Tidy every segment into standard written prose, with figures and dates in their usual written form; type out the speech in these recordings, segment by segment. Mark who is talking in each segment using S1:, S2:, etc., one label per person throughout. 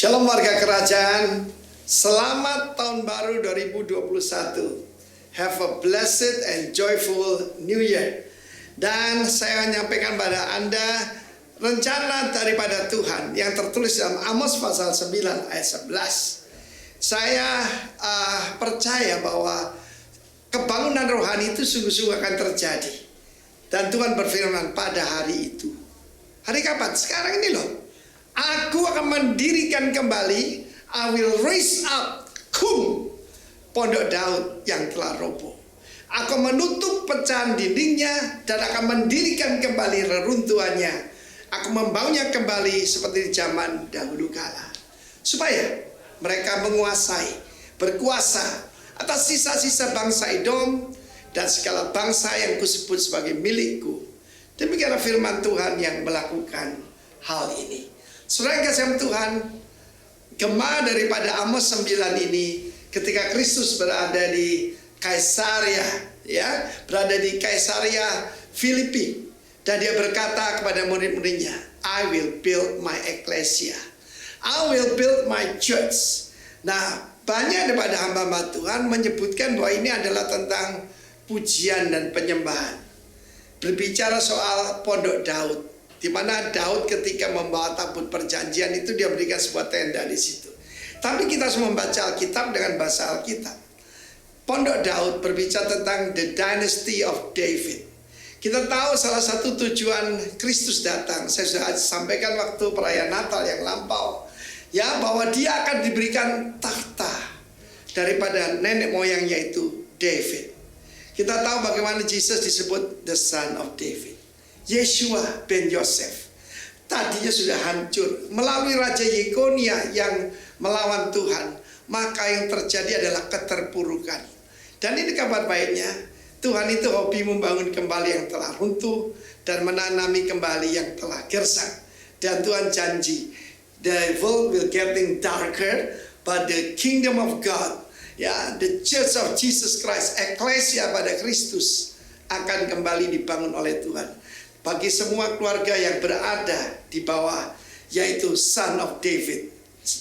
S1: Shalom warga kerajaan, selamat tahun baru 2021. Have a blessed and joyful new year. Dan saya menyampaikan pada Anda rencana daripada Tuhan yang tertulis dalam Amos pasal 9 ayat 11. Saya percaya bahwa kebangunan rohani itu sungguh-sungguh akan terjadi. Dan Tuhan berfirman pada hari itu. Hari kapan? Sekarang ini loh. Aku akan mendirikan kembali, I will raise up pondok Daud yang telah roboh. Aku menutup pecahan dindingnya dan akan mendirikan kembali reruntuhannya. Aku membangunnya kembali seperti di zaman dahulu kala. Supaya mereka menguasai, berkuasa atas sisa-sisa bangsa Edom dan segala bangsa yang kusebut sebagai milikku. Demikianlah firman Tuhan yang melakukan hal ini. Saudara yang kasih Tuhan, gema daripada Amos 9 ini ketika Kristus berada di Kaisaria, berada di Kaisaria Filipi, dan dia berkata kepada murid-muridnya, I will build my ecclesia, I will build my church. Nah, banyak daripada hamba-hamba Tuhan menyebutkan bahwa ini adalah tentang pujian dan penyembahan. Berbicara soal pondok Daud, di mana Daud ketika membawa tabut perjanjian itu dia berikan sebuah tenda di situ. Tapi kita harus membaca Alkitab dengan bahasa Alkitab. Pondok Daud berbicara tentang the dynasty of David. Kita tahu salah satu tujuan Kristus datang, saya sudah sampaikan waktu perayaan Natal yang lampau, bahwa dia akan diberikan tahta daripada nenek moyangnya itu David. Kita tahu bagaimana Yesus disebut the son of David. Yeshua ben Yosef tadinya sudah hancur melalui Raja Yekonia yang melawan Tuhan, maka yang terjadi adalah keterpurukan. Dan ini kabar baiknya, Tuhan itu hobi membangun kembali yang telah runtuh dan menanami kembali yang telah gersang. Dan Tuhan janji, the world will getting darker, but the kingdom of God, the church of Jesus Christ, ecclesia pada Kristus, akan kembali dibangun oleh Tuhan. Bagi semua keluarga yang berada di bawah, yaitu Son of David,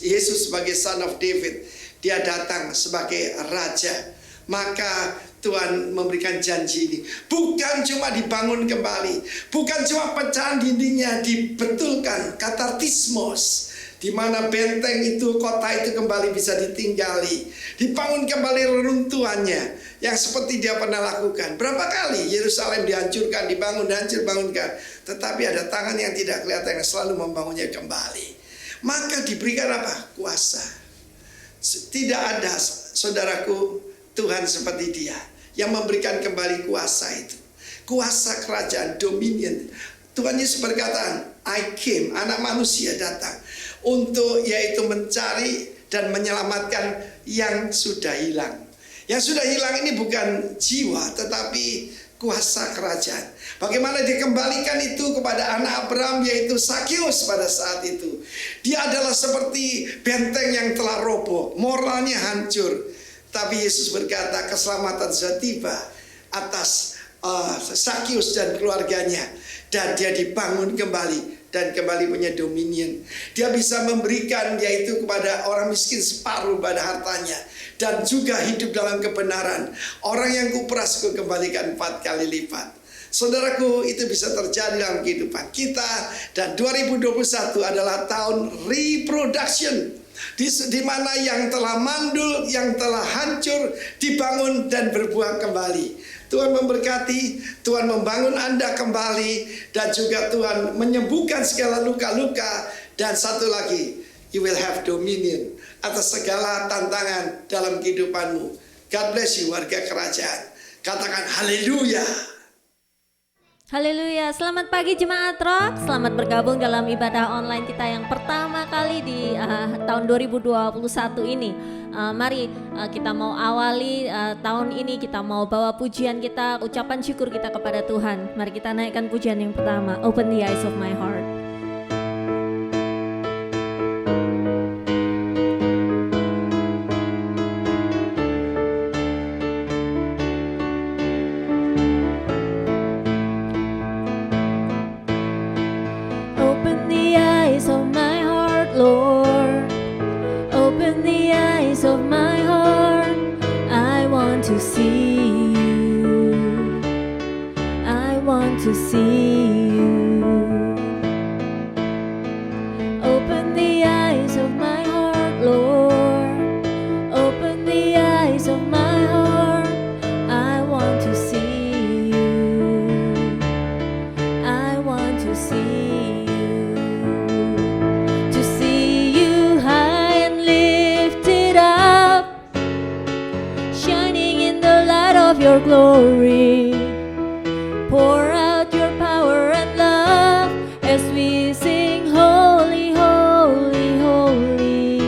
S1: Yesus sebagai Son of David, dia datang sebagai Raja. Maka Tuhan memberikan janji ini, bukan cuma dibangun kembali, bukan cuma pecahan dindingnya dibetulkan, katartismos, di mana benteng itu, kota itu kembali bisa ditinggali, dibangun kembali reruntuhannya, yang seperti dia pernah lakukan. Berapa kali Yerusalem dihancurkan, dibangun, dihancur, bangunkan, tetapi ada tangan yang tidak kelihatan yang selalu membangunnya kembali. Maka diberikan apa? Kuasa. Tidak ada, saudaraku, Tuhan seperti dia yang memberikan kembali kuasa itu, kuasa kerajaan, dominion. Tuhan Yesus berkata, I came, anak manusia datang untuk yaitu mencari dan menyelamatkan yang sudah hilang. Yang sudah hilang ini bukan jiwa, tetapi kuasa kerajaan. Bagaimana dikembalikan itu kepada anak Abraham, yaitu Sakeus pada saat itu. Dia adalah seperti benteng yang telah roboh, moralnya hancur. Tapi Yesus berkata keselamatan sudah tiba atas Sakeus dan keluarganya. Dan dia dibangun kembali dan kembali punya dominion. Dia bisa memberikan yaitu kepada orang miskin separuh pada hartanya. Dan juga hidup dalam kebenaran. Orang yang kuperas kembalikan 4 kali lipat. Saudaraku, itu bisa terjadi dalam kehidupan kita. Dan 2021 adalah tahun reproduction. Di mana yang telah mandul, yang telah hancur, dibangun dan berbuah kembali. Tuhan memberkati, Tuhan membangun Anda kembali, dan juga Tuhan menyembuhkan segala luka-luka. Dan satu lagi, you will have dominion atas segala tantangan dalam kehidupanmu. God bless you warga kerajaan. Katakan haleluya.
S2: Haleluya, selamat pagi Jemaat Rock. Selamat bergabung dalam ibadah online kita yang pertama kali di tahun 2021 ini. Mari kita mau awali tahun ini, kita mau bawa pujian kita, ucapan syukur kita kepada Tuhan. Mari kita naikkan pujian yang pertama, Open the Eyes of My Heart. Open the eyes of my heart, Lord. eyes of my heart, I want to see you. I want to see you. Open the eyes of my heart, Lord. Open the eyes of my heart. I want to see you. I want to see you. To see you high and lifted up, shining in the light of your glory. Pour out your power and love as we sing holy, holy, holy.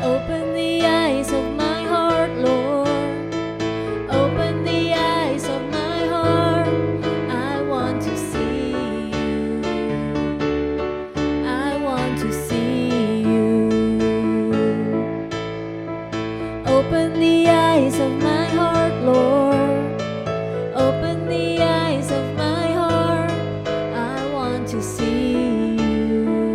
S2: Open the eyes of my heart, Lord. Open the eyes of my heart. I want to see you. I want to see you. Open the eyes of my heart, Lord. Open the eyes of my heart. I want to see you.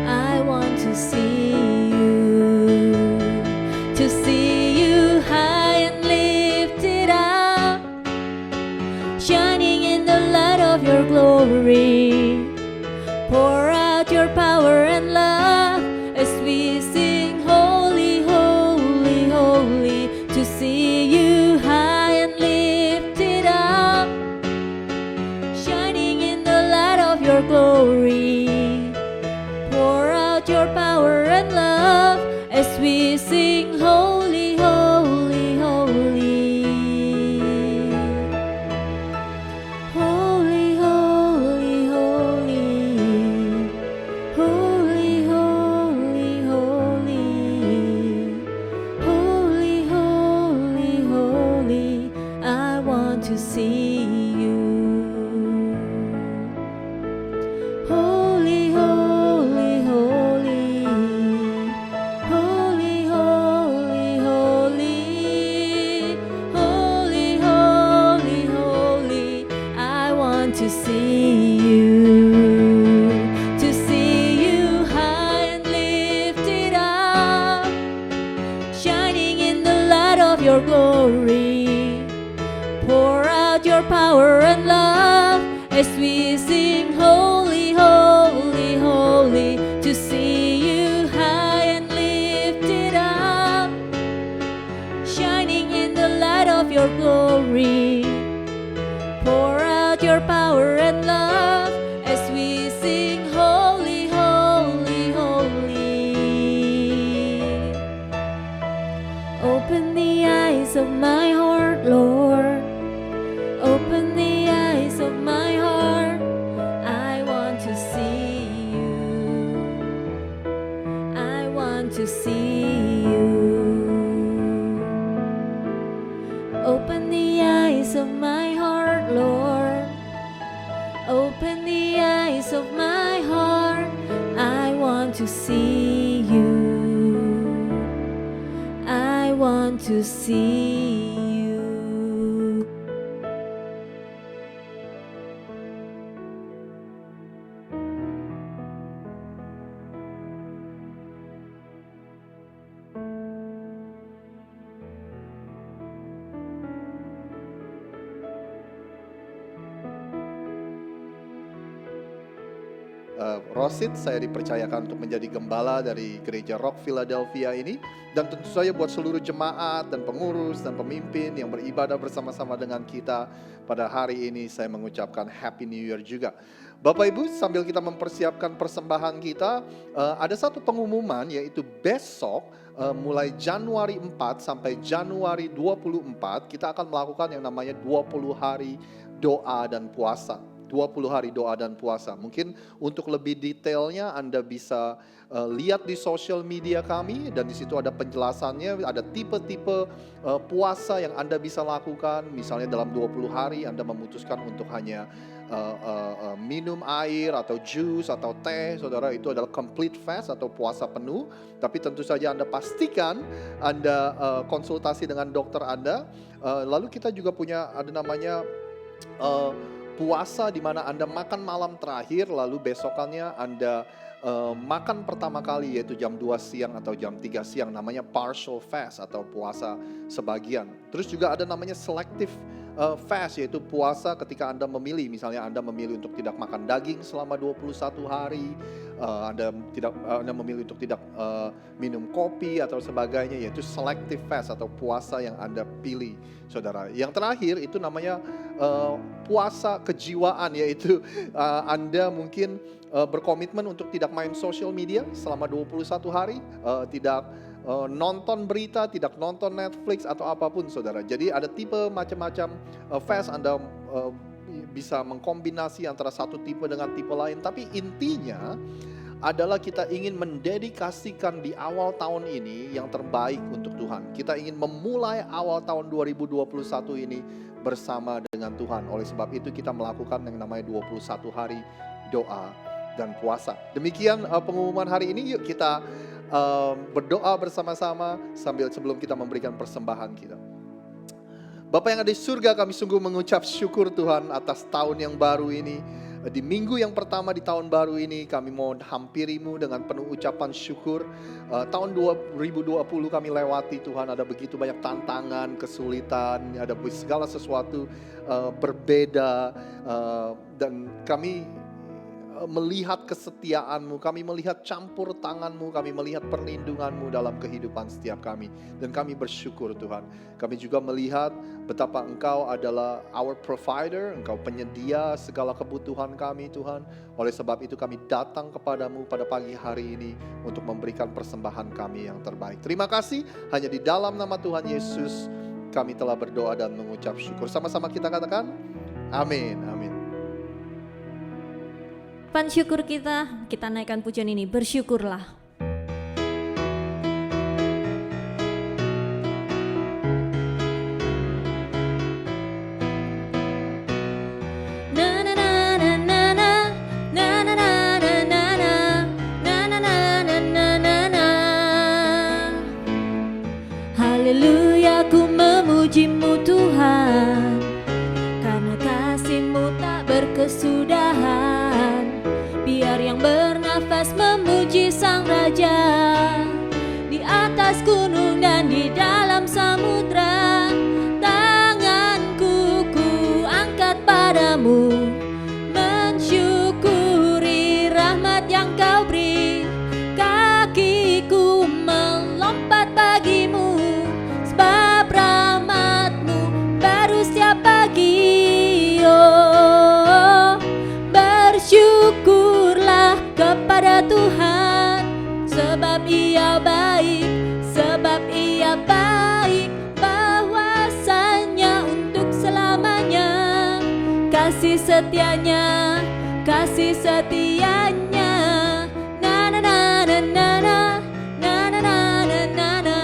S2: I want to see you. To see you high and lifted up, shining in the light of your glory. Pour out your power and love as we sing holy, holy, holy. To see you high and lifted up, shining in the light of your glory. Pour out your power and love as we sing holy, holy, holy. Holy, holy, holy. Holy, holy, holy. Holy, holy, holy. I want to see you. Holy, holy, holy. Holy, holy, holy. Holy, holy, holy. I want to see you. To see you high and lifted up, shining in the light of your glory. Pour out your power and love as we sing holy, holy, holy. To see you high and lifted up, shining in the light of your glory. Pour out your power and love as we sing holy, holy, holy. Open the eyes of my heart, Lord. Open the eyes of my heart. I want to see you. I want to see you. Open the eyes of my heart, Lord. Open the eyes of my heart. I want to see you. I want to see you.
S3: Rosid, saya dipercayakan untuk menjadi gembala dari gereja Rock Philadelphia ini. Dan tentu saja buat seluruh jemaat dan pengurus dan pemimpin yang beribadah bersama-sama dengan kita pada hari ini, saya mengucapkan Happy New Year juga. Bapak Ibu, sambil kita mempersiapkan persembahan kita, ada satu pengumuman yaitu besok mulai Januari 4 sampai Januari 24 kita akan melakukan yang namanya 20 hari doa dan puasa. 20 hari doa dan puasa. Mungkin untuk lebih detailnya Anda bisa lihat di sosial media kami, dan di situ ada penjelasannya, ada tipe-tipe puasa yang Anda bisa lakukan. Misalnya dalam 20 hari Anda memutuskan untuk hanya minum air atau jus atau teh, saudara, itu adalah complete fast atau puasa penuh. Tapi tentu saja Anda pastikan Anda konsultasi dengan dokter Anda. Lalu kita juga punya ada namanya puasa di mana Anda makan malam terakhir, lalu besokannya Anda makan pertama kali yaitu jam 2 siang atau jam 3 siang, namanya partial fast atau puasa sebagian. Terus juga ada namanya selective fast, yaitu puasa ketika Anda memilih, misalnya Anda memilih untuk tidak makan daging selama 21 hari, Anda memilih untuk tidak minum kopi atau sebagainya, yaitu selective fast atau puasa yang Anda pilih, saudara. Yang terakhir itu namanya puasa kejiwaan, yaitu Anda mungkin berkomitmen untuk tidak main social media selama 21 hari, tidak nonton berita, tidak nonton Netflix atau apapun, saudara. Jadi ada tipe macam-macam fast, Anda bisa mengkombinasi antara satu tipe dengan tipe lain. Tapi intinya adalah kita ingin mendedikasikan di awal tahun ini yang terbaik untuk Tuhan. Kita ingin memulai awal tahun 2021 ini bersama dengan Tuhan. Oleh sebab itu kita melakukan yang namanya 21 hari doa dan puasa. Demikian pengumuman hari ini. Yuk kita berdoa bersama-sama sebelum kita memberikan persembahan kita. Bapa yang ada di surga, kami sungguh mengucap syukur Tuhan atas tahun yang baru ini. Di minggu yang pertama di tahun baru ini kami mau hampirimu dengan penuh ucapan syukur. Tahun 2020 kami lewati Tuhan, ada begitu banyak tantangan, kesulitan, ada segala sesuatu berbeda, dan kami melihat kesetiaan-Mu, kami melihat campur tangan-Mu, kami melihat perlindungan-Mu dalam kehidupan setiap kami. Dan kami bersyukur Tuhan. Kami juga melihat betapa Engkau adalah our provider, Engkau penyedia segala kebutuhan kami Tuhan. Oleh sebab itu kami datang kepadamu pada pagi hari ini untuk memberikan persembahan kami yang terbaik. Terima kasih, hanya di dalam nama Tuhan Yesus kami telah berdoa dan mengucap syukur. Sama-sama kita katakan, amin, amin.
S2: Pan syukur kita naikkan pujian ini, bersyukurlah. Haleluya, ku memuji-Mu Tuhan, karena kasih-Mu tak berkesudahan. Biar yang bernafas memuji Sang Raja, di atas gunung dan di dalam samudra. Tanganku ku angkat padamu, mensyukuri rahmat yang Kau beri. Kakiku melompat bagimu, sebab rahmat-Mu baru setiap pagi. Oh, bersyukurlah kepada Tuhan, sebab Ia baik, bahwasanya untuk selamanya. Kasih setianya, na na na na na na, na na na na na na,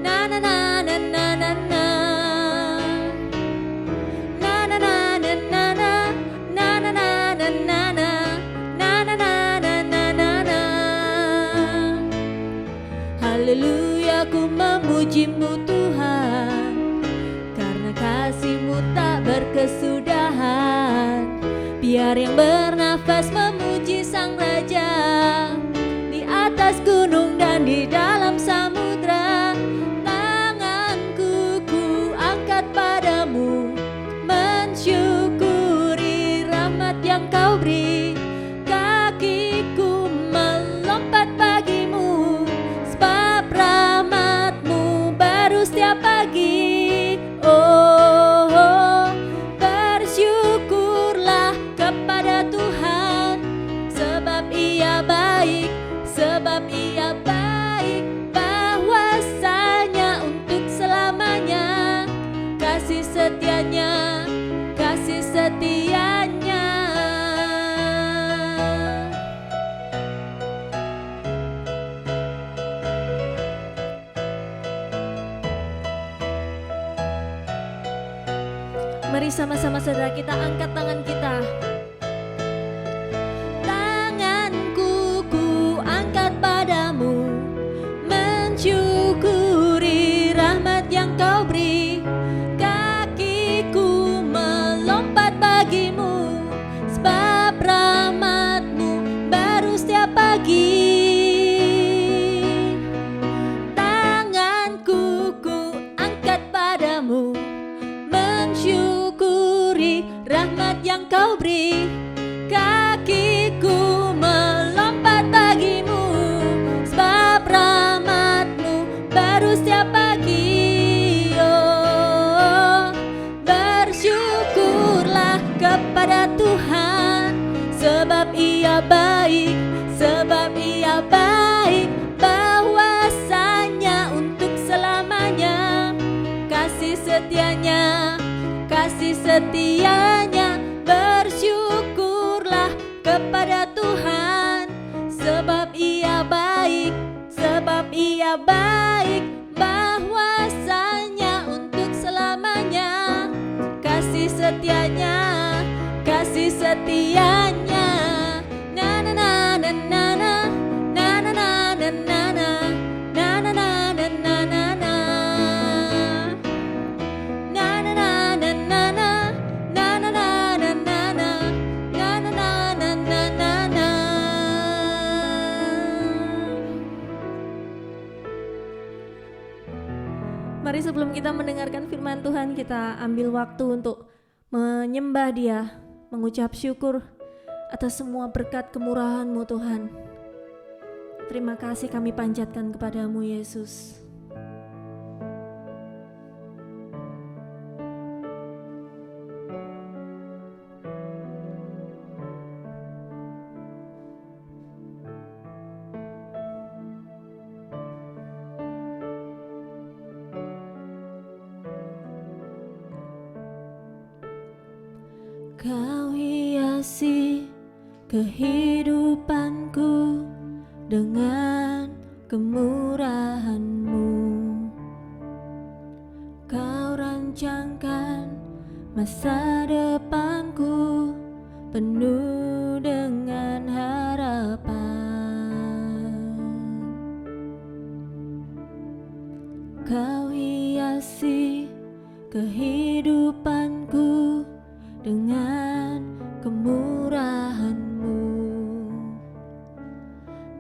S2: na na na na na na na. Haleluya, ku memuji-Mu Tuhan, karena kasih-Mu tak berkesudahan. Biar yang bernafas memuji Sang Raja, di atas gunung dan di dalam samudra. Tanganku ku angkat padamu, mensyukuri rahmat yang Kau beri. Kakiku melompat bagimu, sebab rahmat-Mu baru setiap pagi. Oh, bersyukurlah kepada Tuhan, sebab Ia baik, bahwasanya untuk selamanya. Kasih setianya. Mari sama-sama saudara kita angkat tangan kita. Tanganku ku angkat padamu, mensyukuri rahmat yang Kau beri. Kakiku melompat bagimu, setianya. Bersyukurlah kepada Tuhan, sebab Ia baik, sebab Ia baik, bahwasanya untuk selamanya. Kasih setianya, kasih setianya. Na na na na na na, na na na na na na, na na na na na na na. Na na na na na na, na na na na na na, na na na na na na na. Mari sebelum kita mendengarkan firman Tuhan, kita ambil waktu untuk menyembah Dia, mengucap syukur atas semua berkat kemurahan-Mu Tuhan. Terima kasih kami panjatkan kepadamu Yesus. Kau hiasi kehidupanku dengan kemurahan-Mu. Kau rancangkan masa depanku penuh dengan harapan. Kau hiasi kehidupanku dengan kemurahan-Mu.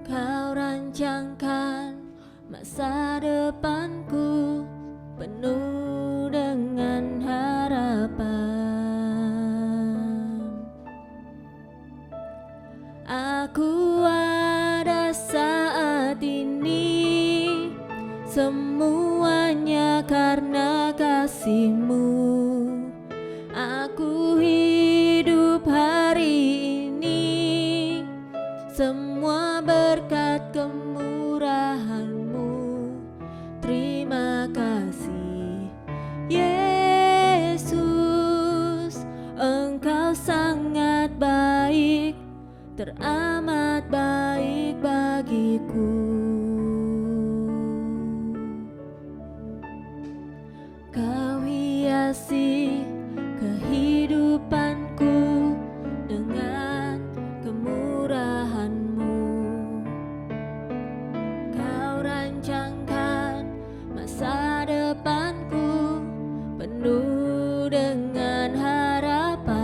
S2: Kau rancangkan masa depanku penuh dengan harapan. Aku ada saat ini, semuanya karena kasih-Mu. Aku hidup hari ini, semua berkat kemurahan-Mu. Terima kasih Yesus, Engkau sangat baik, teramat baik bagiku. Kau hiasi kehidupanku dengan kemurahan-Mu. Kau rancangkan masa depanku penuh dengan harapan.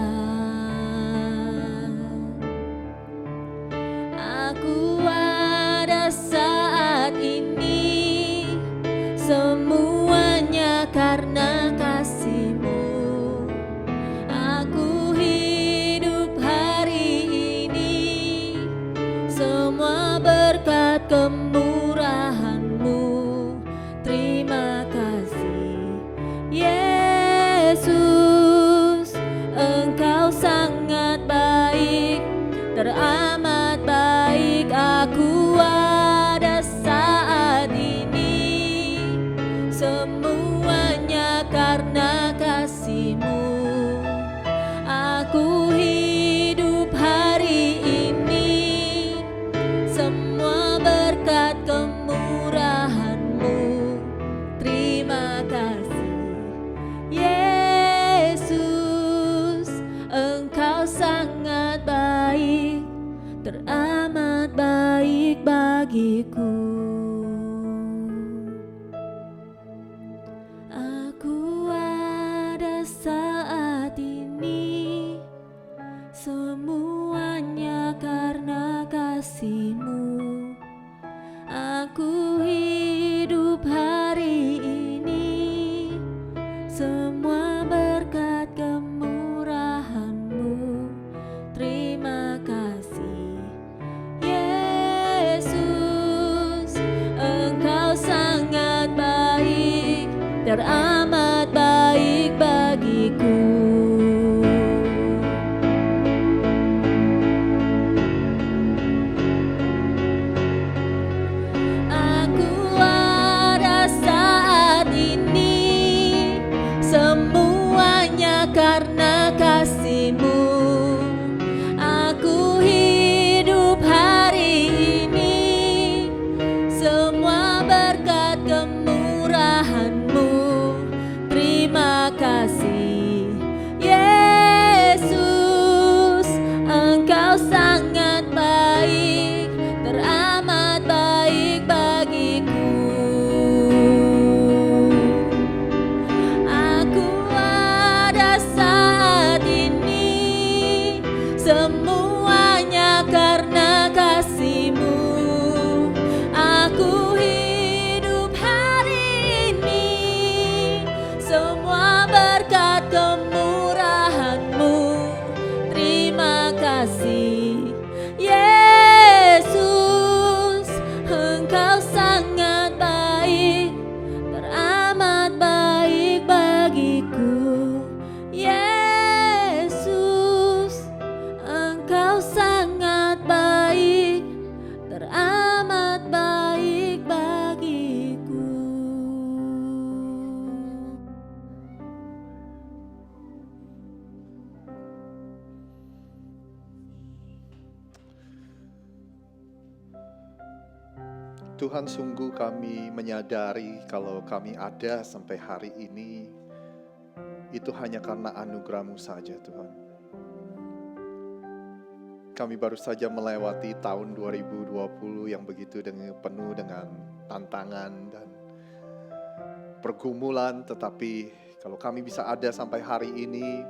S2: Aku ada saat ini, semuanya karena kasih-Mu. Aku hidup hari ini, semua berkat kemurahan-Mu. Terima kasih Yesus, Engkau sangat baik, teramat baik. Aku ada saat ini, semuanya karena kasih-Mu. Aku hidup hari ini, semua berkat kemurahan-Mu. Terima kasih Yesus, Engkau sangat baik, teramat baik bagiku. Aku ada saat ini, semuanya karena kasih-Mu. Aku hidup hari ini, semua berkat kemurahan-Mu. Terima kasih Yesus, Engkau sangat baik, teramat baik bagiku. Aku ada saat ini, semuanya karena
S3: Tuhan, sungguh kami menyadari kalau kami ada sampai hari ini, itu hanya karena anugerah-Mu saja Tuhan. Kami baru saja melewati tahun 2020 yang begitu penuh dengan tantangan dan pergumulan, tetapi kalau kami bisa ada sampai hari ini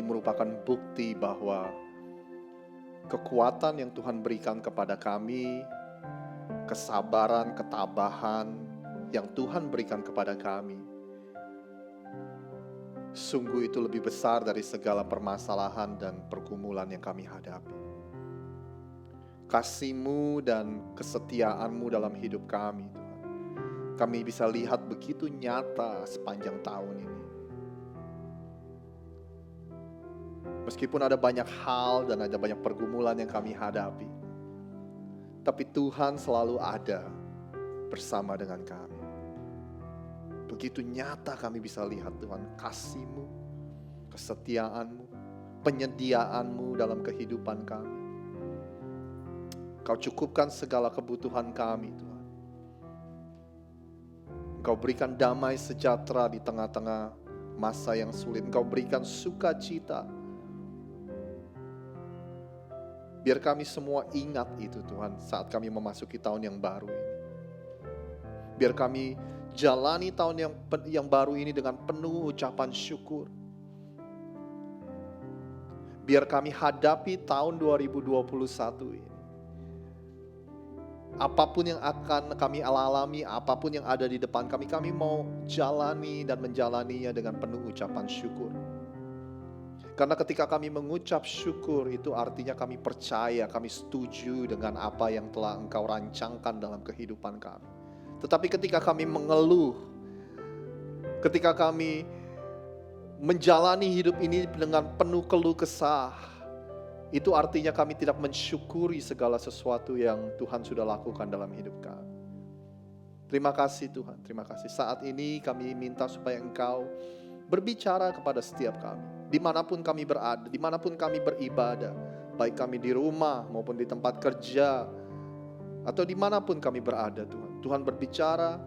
S3: merupakan bukti bahwa kekuatan yang Tuhan berikan kepada kami, kesabaran, ketabahan yang Tuhan berikan kepada kami, sungguh itu lebih besar dari segala permasalahan dan pergumulan yang kami hadapi. Kasih-Mu dan kesetiaan-Mu dalam hidup kami, Tuhan, kami bisa lihat begitu nyata sepanjang tahun ini. Meskipun ada banyak hal dan ada banyak pergumulan yang kami hadapi, tapi Tuhan selalu ada bersama dengan kami. Begitu nyata kami bisa lihat Tuhan, kasih-Mu, kesetiaan-Mu, penyediaan-Mu dalam kehidupan kami. Kau cukupkan segala kebutuhan kami Tuhan. Engkau berikan damai sejahtera di tengah-tengah masa yang sulit. Engkau berikan sukacita. Biar kami semua ingat itu Tuhan saat kami memasuki tahun yang baru ini. Biar kami jalani tahun yang baru ini dengan penuh ucapan syukur. Biar kami hadapi tahun 2021 ini. Apapun yang akan kami alami, apapun yang ada di depan kami, kami mau jalani dan menjalaninya dengan penuh ucapan syukur. Karena ketika kami mengucap syukur, itu artinya kami percaya, kami setuju dengan apa yang telah Engkau rancangkan dalam kehidupan kami. Tetapi ketika kami mengeluh, ketika kami menjalani hidup ini dengan penuh keluh kesah, itu artinya kami tidak mensyukuri segala sesuatu yang Tuhan sudah lakukan dalam hidup kami. Terima kasih Tuhan, terima kasih. Saat ini kami minta supaya Engkau berbicara kepada setiap kami, dimanapun kami berada, dimanapun kami beribadah, baik kami di rumah maupun di tempat kerja, atau dimanapun kami berada Tuhan. Tuhan berbicara,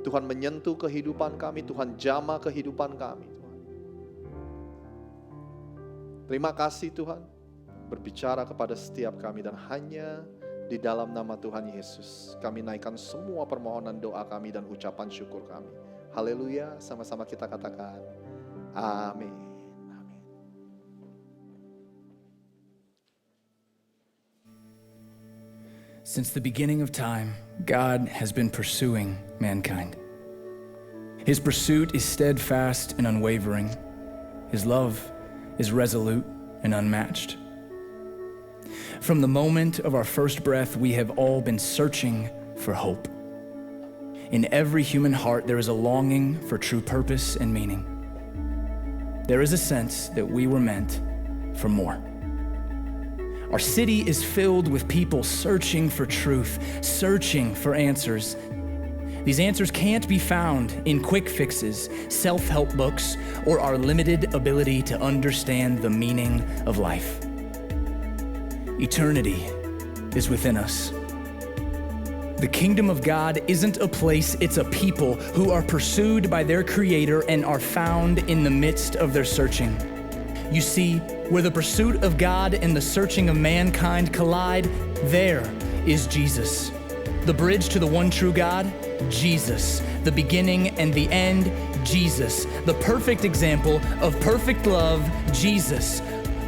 S3: Tuhan menyentuh kehidupan kami, Tuhan jamah kehidupan kami Tuhan. Terima kasih Tuhan, berbicara kepada setiap kami, dan hanya di dalam nama Tuhan Yesus kami naikkan semua permohonan doa kami dan ucapan syukur kami. Haleluya, sama-sama kita katakan amin. Amin.
S4: Since the beginning of time, God has been pursuing mankind. His pursuit is steadfast and unwavering. His love is resolute and unmatched. From the moment of our first breath, we have all been searching for hope. In every human heart, there is a longing for true purpose and meaning. There is a sense that we were meant for more. Our city is filled with people searching for truth, searching for answers. These answers can't be found in quick fixes, self-help books, or our limited ability to understand the meaning of life. Eternity is within us. The kingdom of God isn't a place, it's a people who are pursued by their Creator and are found in the midst of their searching. You see, where the pursuit of God and the searching of mankind collide, there is Jesus. The bridge to the one true God, Jesus. The beginning and the end, Jesus. The perfect example of perfect love, Jesus.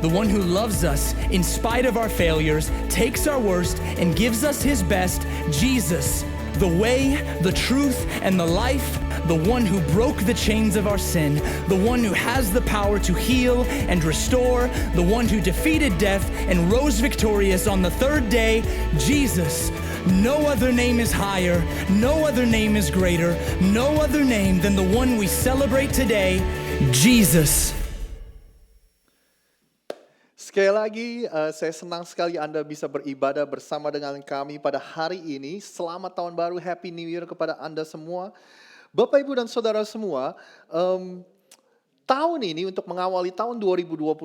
S4: The one who loves us in spite of our failures, takes our worst, and gives us his best, Jesus. The way, the truth, and the life, the one who broke the chains of our sin, the one who has the power to heal and restore, the one who defeated death and rose victorious on the third day, Jesus. No other name is higher, no other name is greater, no other name than the one we celebrate today, Jesus.
S3: Sekali lagi, saya senang sekali Anda bisa beribadah bersama dengan kami pada hari ini. Selamat Tahun Baru, Happy New Year kepada Anda semua. Bapak, Ibu, dan Saudara semua, tahun ini untuk mengawali tahun 2021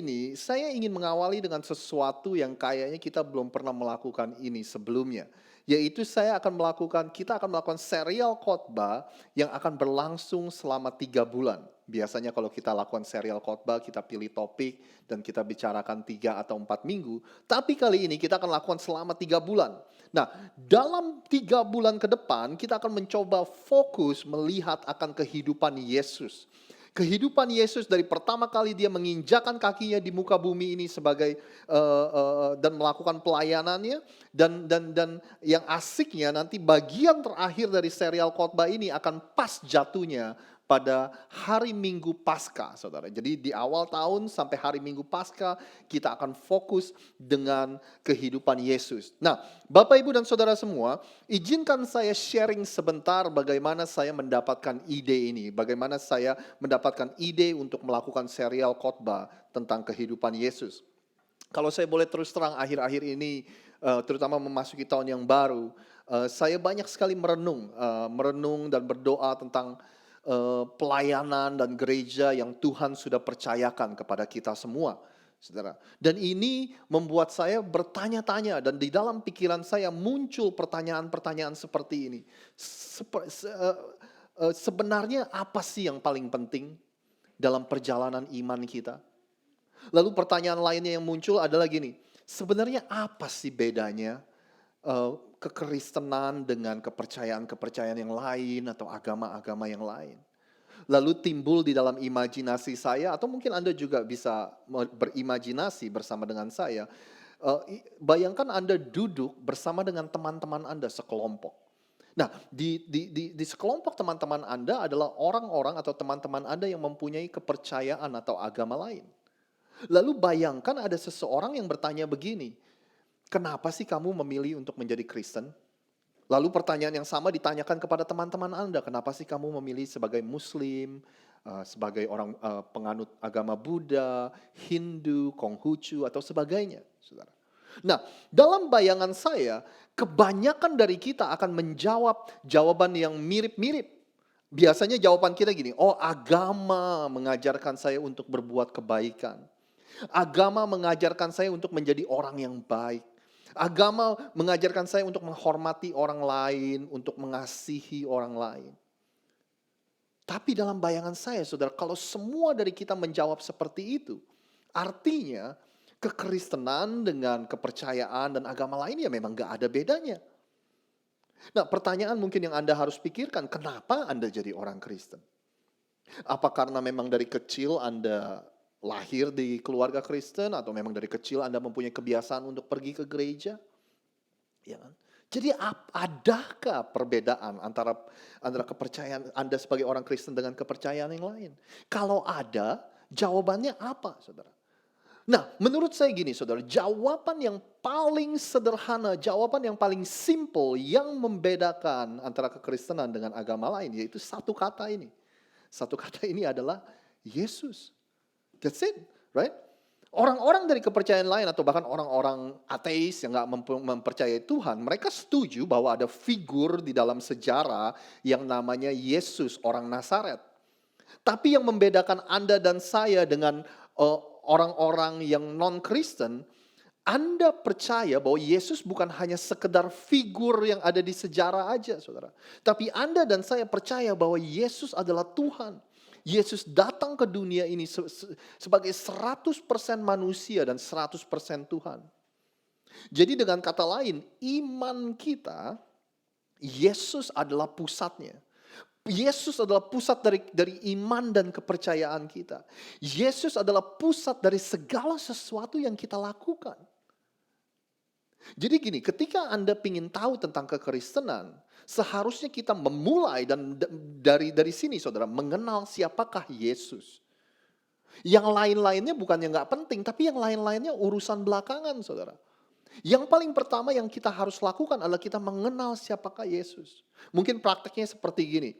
S3: ini, saya ingin mengawali dengan sesuatu yang kayaknya kita belum pernah melakukan ini sebelumnya. Yaitu kita akan melakukan serial khotbah yang akan berlangsung selama 3 bulan. Biasanya kalau kita lakukan serial khotbah, kita pilih topik dan kita bicarakan 3 atau 4 minggu. Tapi kali ini kita akan lakukan selama 3 bulan. Nah, dalam 3 bulan ke depan kita akan mencoba fokus melihat akan kehidupan Yesus. Kehidupan Yesus dari pertama kali dia menginjakan kakinya di muka bumi ini sebagai dan melakukan pelayanannya, dan yang asiknya nanti bagian terakhir dari serial khotbah ini akan pas jatuhnya pada hari Minggu Paskah, saudara. Jadi di awal tahun sampai hari Minggu Paskah kita akan fokus dengan kehidupan Yesus. Nah, Bapak, Ibu, dan saudara semua, izinkan saya sharing sebentar bagaimana saya mendapatkan ide ini. Bagaimana saya mendapatkan ide untuk melakukan serial khotbah tentang kehidupan Yesus. Kalau saya boleh terus terang, akhir-akhir ini, terutama memasuki tahun yang baru, saya banyak sekali merenung dan berdoa tentang pelayanan dan gereja yang Tuhan sudah percayakan kepada kita semua, saudara. Dan ini membuat saya bertanya-tanya, dan di dalam pikiran saya muncul pertanyaan-pertanyaan seperti ini. Sebenarnya apa sih yang paling penting dalam perjalanan iman kita? Lalu pertanyaan lainnya yang muncul adalah gini, sebenarnya apa sih bedanya kekristenan dengan kepercayaan-kepercayaan yang lain atau agama-agama yang lain? Lalu timbul di dalam imajinasi saya, atau mungkin Anda juga bisa berimajinasi bersama dengan saya. Bayangkan Anda duduk bersama dengan teman-teman Anda sekelompok. Nah, di sekelompok teman-teman Anda adalah orang-orang atau teman-teman Anda yang mempunyai kepercayaan atau agama lain. Lalu bayangkan ada seseorang yang bertanya begini, kenapa sih kamu memilih untuk menjadi Kristen? Lalu pertanyaan yang sama ditanyakan kepada teman-teman Anda, kenapa sih kamu memilih sebagai Muslim, sebagai orang penganut agama Buddha, Hindu, Konghucu, atau sebagainya, saudara. Nah, dalam bayangan saya, kebanyakan dari kita akan menjawab jawaban yang mirip-mirip. Biasanya jawaban kita gini, oh, agama mengajarkan saya untuk berbuat kebaikan. Agama mengajarkan saya untuk menjadi orang yang baik. Agama mengajarkan saya untuk menghormati orang lain, untuk mengasihi orang lain. Tapi dalam bayangan saya, saudara, kalau semua dari kita menjawab seperti itu, artinya kekristenan dengan kepercayaan dan agama lain ya memang gak ada bedanya. Nah, pertanyaan mungkin yang Anda harus pikirkan, kenapa Anda jadi orang Kristen? Apa karena memang dari kecil Anda lahir di keluarga Kristen, atau memang dari kecil Anda mempunyai kebiasaan untuk pergi ke gereja? Ya kan? Jadi adakah perbedaan antara kepercayaan Anda sebagai orang Kristen dengan kepercayaan yang lain? Kalau ada, jawabannya apa, saudara? Nah, menurut saya gini, saudara, jawaban yang paling sederhana, jawaban yang paling simple yang membedakan antara kekristenan dengan agama lain, yaitu satu kata ini. Satu kata ini adalah Yesus. That's it, right? Orang-orang dari kepercayaan lain atau bahkan orang-orang ateis yang gak mempercayai Tuhan, mereka setuju bahwa ada figur di dalam sejarah yang namanya Yesus, orang Nazaret. Tapi yang membedakan Anda dan saya dengan orang-orang yang non-Kristen, Anda percaya bahwa Yesus bukan hanya sekedar figur yang ada di sejarah aja, saudara. Tapi Anda dan saya percaya bahwa Yesus adalah Tuhan. Yesus datang ke dunia ini sebagai 100% manusia dan 100% Tuhan. Jadi dengan kata lain, iman kita, Yesus adalah pusatnya. Yesus adalah pusat dari iman dan kepercayaan kita. Yesus adalah pusat dari segala sesuatu yang kita lakukan. Jadi gini, ketika Anda ingin tahu tentang kekristenan, seharusnya kita memulai dan dari sini, saudara, mengenal siapakah Yesus. Yang lain-lainnya bukannya nggak penting, tapi yang lain-lainnya urusan belakangan, saudara. Yang paling pertama yang kita harus lakukan adalah kita mengenal siapakah Yesus. Mungkin prakteknya seperti gini.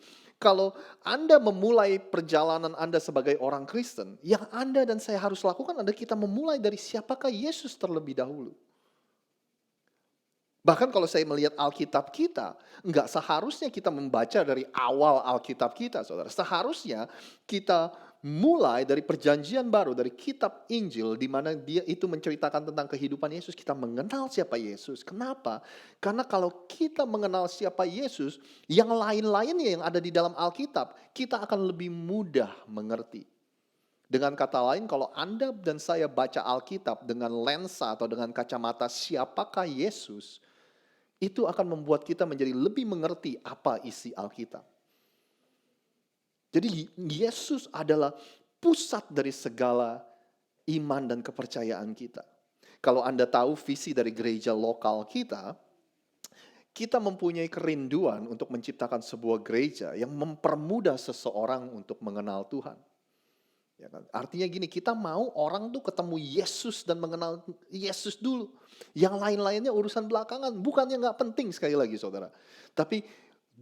S3: Kalau Anda memulai perjalanan Anda sebagai orang Kristen, yang Anda dan saya harus lakukan adalah kita memulai dari siapakah Yesus terlebih dahulu. Bahkan kalau saya melihat Alkitab kita, enggak seharusnya kita membaca dari awal Alkitab kita, saudara. Seharusnya kita mulai dari perjanjian baru, dari kitab Injil, di mana dia itu menceritakan tentang kehidupan Yesus, kita mengenal siapa Yesus. Kenapa? Karena kalau kita mengenal siapa Yesus, yang lain-lainnya yang ada di dalam Alkitab, kita akan lebih mudah mengerti. Dengan kata lain, kalau Anda dan saya baca Alkitab dengan lensa atau dengan kacamata siapakah Yesus, itu akan membuat kita menjadi lebih mengerti apa isi Alkitab. Jadi Yesus adalah pusat dari segala iman dan kepercayaan kita. Kalau Anda tahu visi dari gereja lokal kita mempunyai kerinduan untuk menciptakan sebuah gereja yang mempermudah seseorang untuk mengenal Tuhan. Ya kan? Artinya gini, kita mau orang tuh ketemu Yesus dan mengenal Yesus dulu. Yang lain-lainnya urusan belakangan, bukannya nggak penting sekali lagi saudara. Tapi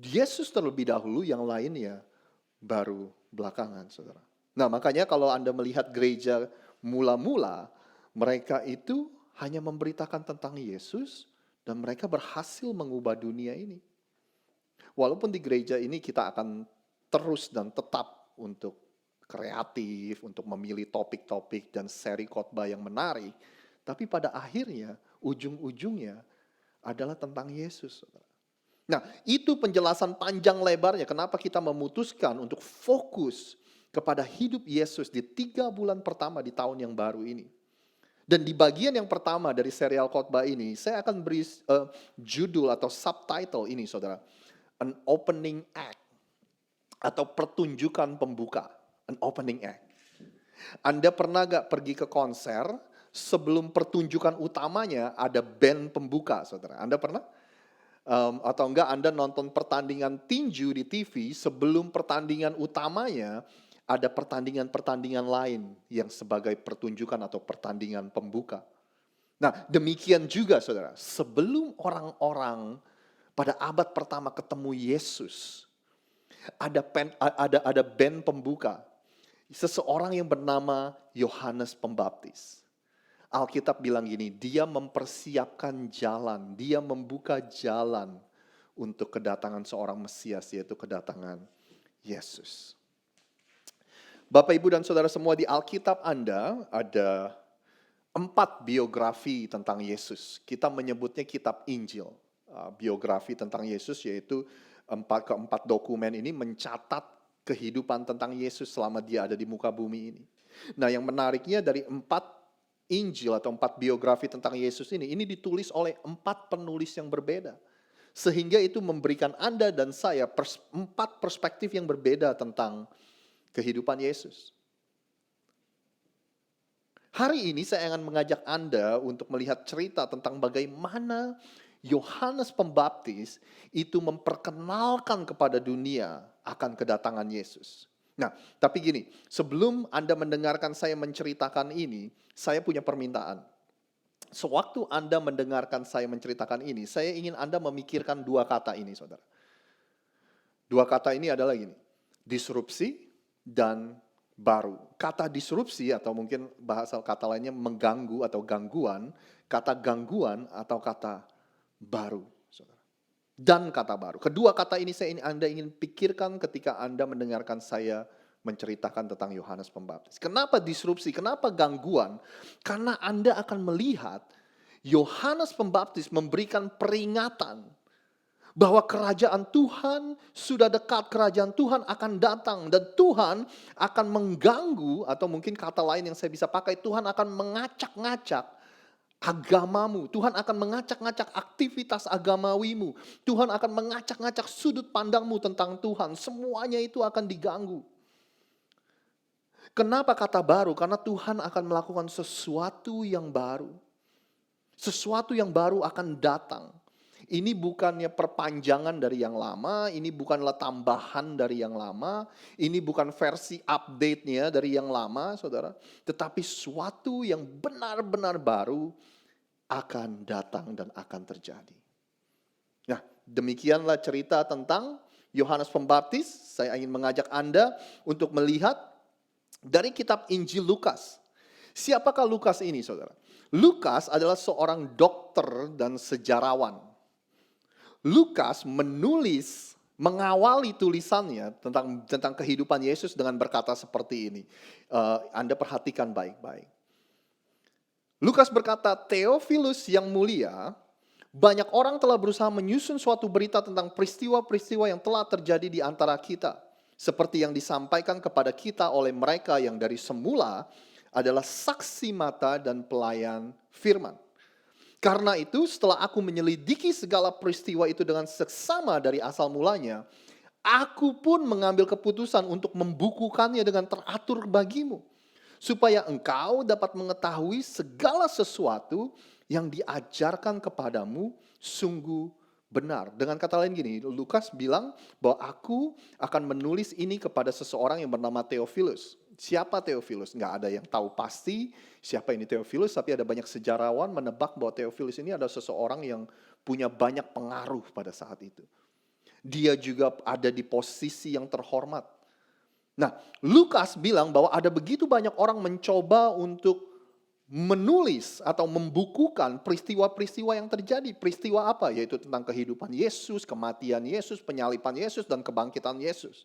S3: Yesus terlebih dahulu, yang lainnya baru belakangan saudara. Nah makanya kalau Anda melihat gereja mula-mula, mereka itu hanya memberitakan tentang Yesus dan mereka berhasil mengubah dunia ini. Walaupun di gereja ini kita akan terus dan tetap untuk kreatif, untuk memilih topik-topik dan seri khotbah yang menarik, tapi pada akhirnya ujung-ujungnya adalah tentang Yesus saudara. Nah, itu penjelasan panjang lebarnya kenapa kita memutuskan untuk fokus kepada hidup Yesus di 3 bulan pertama di tahun yang baru ini. Dan di bagian yang pertama dari serial khotbah ini, saya akan beri judul atau subtitle ini saudara. An opening act atau pertunjukan pembuka. An opening act. Anda pernah gak pergi ke konser sebelum pertunjukan utamanya ada band pembuka saudara? Anda pernah? Atau enggak Anda nonton pertandingan tinju di TV sebelum pertandingan utamanya ada pertandingan-pertandingan lain yang sebagai pertunjukan atau pertandingan pembuka. Nah demikian juga saudara, sebelum orang-orang pada abad pertama ketemu Yesus, ada band pembuka, seseorang yang bernama Yohanes Pembaptis. Alkitab bilang gini, dia mempersiapkan jalan, dia membuka jalan untuk kedatangan seorang Mesias, yaitu kedatangan Yesus. Bapak, Ibu, dan Saudara semua, di Alkitab Anda ada 4 biografi tentang Yesus. Kita menyebutnya kitab Injil. Biografi tentang Yesus yaitu keempat dokumen ini mencatat kehidupan tentang Yesus selama dia ada di muka bumi ini. Nah yang menariknya dari 4 Injil atau 4 biografi tentang Yesus ini ditulis oleh 4 penulis yang berbeda. Sehingga itu memberikan Anda dan saya 4 perspektif yang berbeda tentang kehidupan Yesus. Hari ini saya akan mengajak Anda untuk melihat cerita tentang bagaimana Yohanes Pembaptis itu memperkenalkan kepada dunia akan kedatangan Yesus. Nah, tapi gini, sebelum Anda mendengarkan saya menceritakan ini, saya punya permintaan. Sewaktu Anda mendengarkan saya menceritakan ini, saya ingin Anda memikirkan 2 kata ini, saudara. 2 kata ini adalah gini, disrupsi dan baru. Kata disrupsi atau mungkin bahasa kata lainnya mengganggu atau gangguan, kata gangguan atau kata baru, saudara. Dan kata baru. Kedua kata ini Anda ingin pikirkan ketika Anda mendengarkan saya menceritakan tentang Yohanes Pembaptis. Kenapa disrupsi? Kenapa gangguan? Karena Anda akan melihat Yohanes Pembaptis memberikan peringatan bahwa kerajaan Tuhan sudah dekat, kerajaan Tuhan akan datang dan Tuhan akan mengganggu, atau mungkin kata lain yang saya bisa pakai, Tuhan akan mengacak-ngacak agamamu. Tuhan akan mengacak-ngacak aktivitas agamawimu. Tuhan akan mengacak-ngacak sudut pandangmu tentang Tuhan. Semuanya itu akan diganggu. Kenapa kata baru? Karena Tuhan akan melakukan sesuatu yang baru. Sesuatu yang baru akan datang. Ini bukannya perpanjangan dari yang lama, ini bukanlah tambahan dari yang lama, ini bukan versi update-nya dari yang lama, saudara. Tetapi sesuatu yang benar-benar baru akan datang dan akan terjadi. Nah, demikianlah cerita tentang Yohanes Pembaptis. Saya ingin mengajak Anda untuk melihat dari kitab Injil Lukas. Siapakah Lukas ini, saudara? Lukas adalah seorang dokter dan sejarawan. Lukas menulis mengawali tulisannya tentang kehidupan Yesus dengan berkata seperti ini. Anda perhatikan baik-baik. Lukas berkata, Theophilus yang mulia, banyak orang telah berusaha menyusun suatu berita tentang peristiwa-peristiwa yang telah terjadi di antara kita. Seperti yang disampaikan kepada kita oleh mereka yang dari semula adalah saksi mata dan pelayan firman. Karena itu setelah aku menyelidiki segala peristiwa itu dengan seksama dari asal mulanya, aku pun mengambil keputusan untuk membukukannya dengan teratur bagimu. Supaya engkau dapat mengetahui segala sesuatu yang diajarkan kepadamu sungguh benar. Dengan kata lain gini, Lukas bilang bahwa aku akan menulis ini kepada seseorang yang bernama Theophilus. Siapa Theophilus? Nggak ada yang tahu pasti siapa ini Theophilus, tapi ada banyak sejarawan menebak bahwa Theophilus ini adalah seseorang yang punya banyak pengaruh pada saat itu. Dia juga ada di posisi yang terhormat. Nah, Lukas bilang bahwa ada begitu banyak orang mencoba untuk menulis atau membukukan peristiwa-peristiwa yang terjadi. Peristiwa apa? Yaitu tentang kehidupan Yesus, kematian Yesus, penyalipan Yesus, dan kebangkitan Yesus.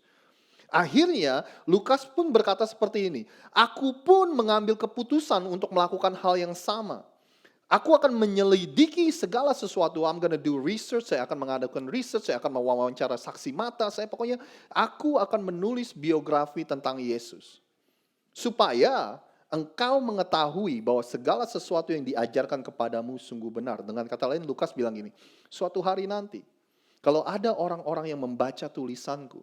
S3: Akhirnya Lukas pun berkata seperti ini, aku pun mengambil keputusan untuk melakukan hal yang sama. Aku akan menyelidiki segala sesuatu. I'm gonna do research, saya akan mengadakan research, saya akan mewawancara saksi mata, aku akan menulis biografi tentang Yesus. Supaya engkau mengetahui bahwa segala sesuatu yang diajarkan kepadamu sungguh benar. Dengan kata lain Lukas bilang gini, suatu hari nanti, kalau ada orang-orang yang membaca tulisanku,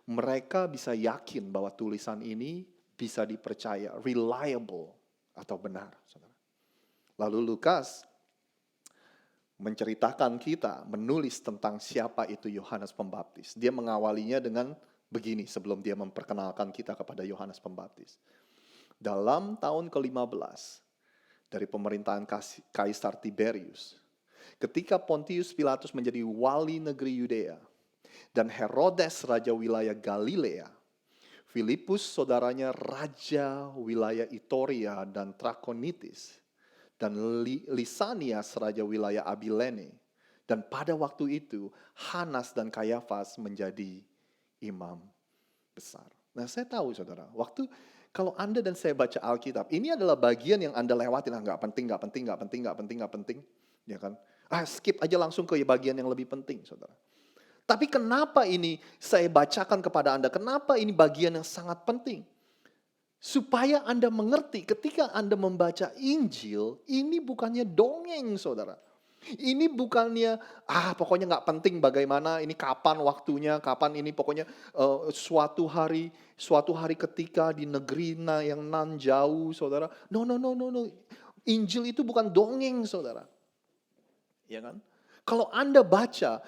S3: mereka bisa yakin bahwa tulisan ini bisa dipercaya, reliable atau benar. Lalu Lukas menceritakan kita, menulis tentang siapa itu Yohanes Pembaptis. Dia mengawalinya dengan begini sebelum dia memperkenalkan kita kepada Yohanes Pembaptis. Dalam tahun ke-15 dari pemerintahan Kaisar Tiberius, ketika Pontius Pilatus menjadi wali negeri Yudea, dan Herodes raja wilayah Galilea, Filipus saudaranya raja wilayah Itoria dan Trakonitis, dan Lisanias raja wilayah Abilene. Dan pada waktu itu Hanas dan Kayafas menjadi imam besar. Nah, saya tahu saudara, kalau Anda dan saya baca Alkitab, ini adalah bagian yang Anda lewatin, nggak penting, ya kan? Skip aja langsung ke bagian yang lebih penting, saudara. Tapi kenapa ini saya bacakan kepada Anda? Kenapa ini bagian yang sangat penting? Supaya Anda mengerti ketika Anda membaca Injil, ini bukannya dongeng, saudara. Ini bukannya, pokoknya nggak penting bagaimana, ini kapan waktunya, kapan ini pokoknya suatu hari ketika di negeri yang nan jauh, saudara. No. Injil itu bukan dongeng, saudara. Ya kan? Kalau Anda baca,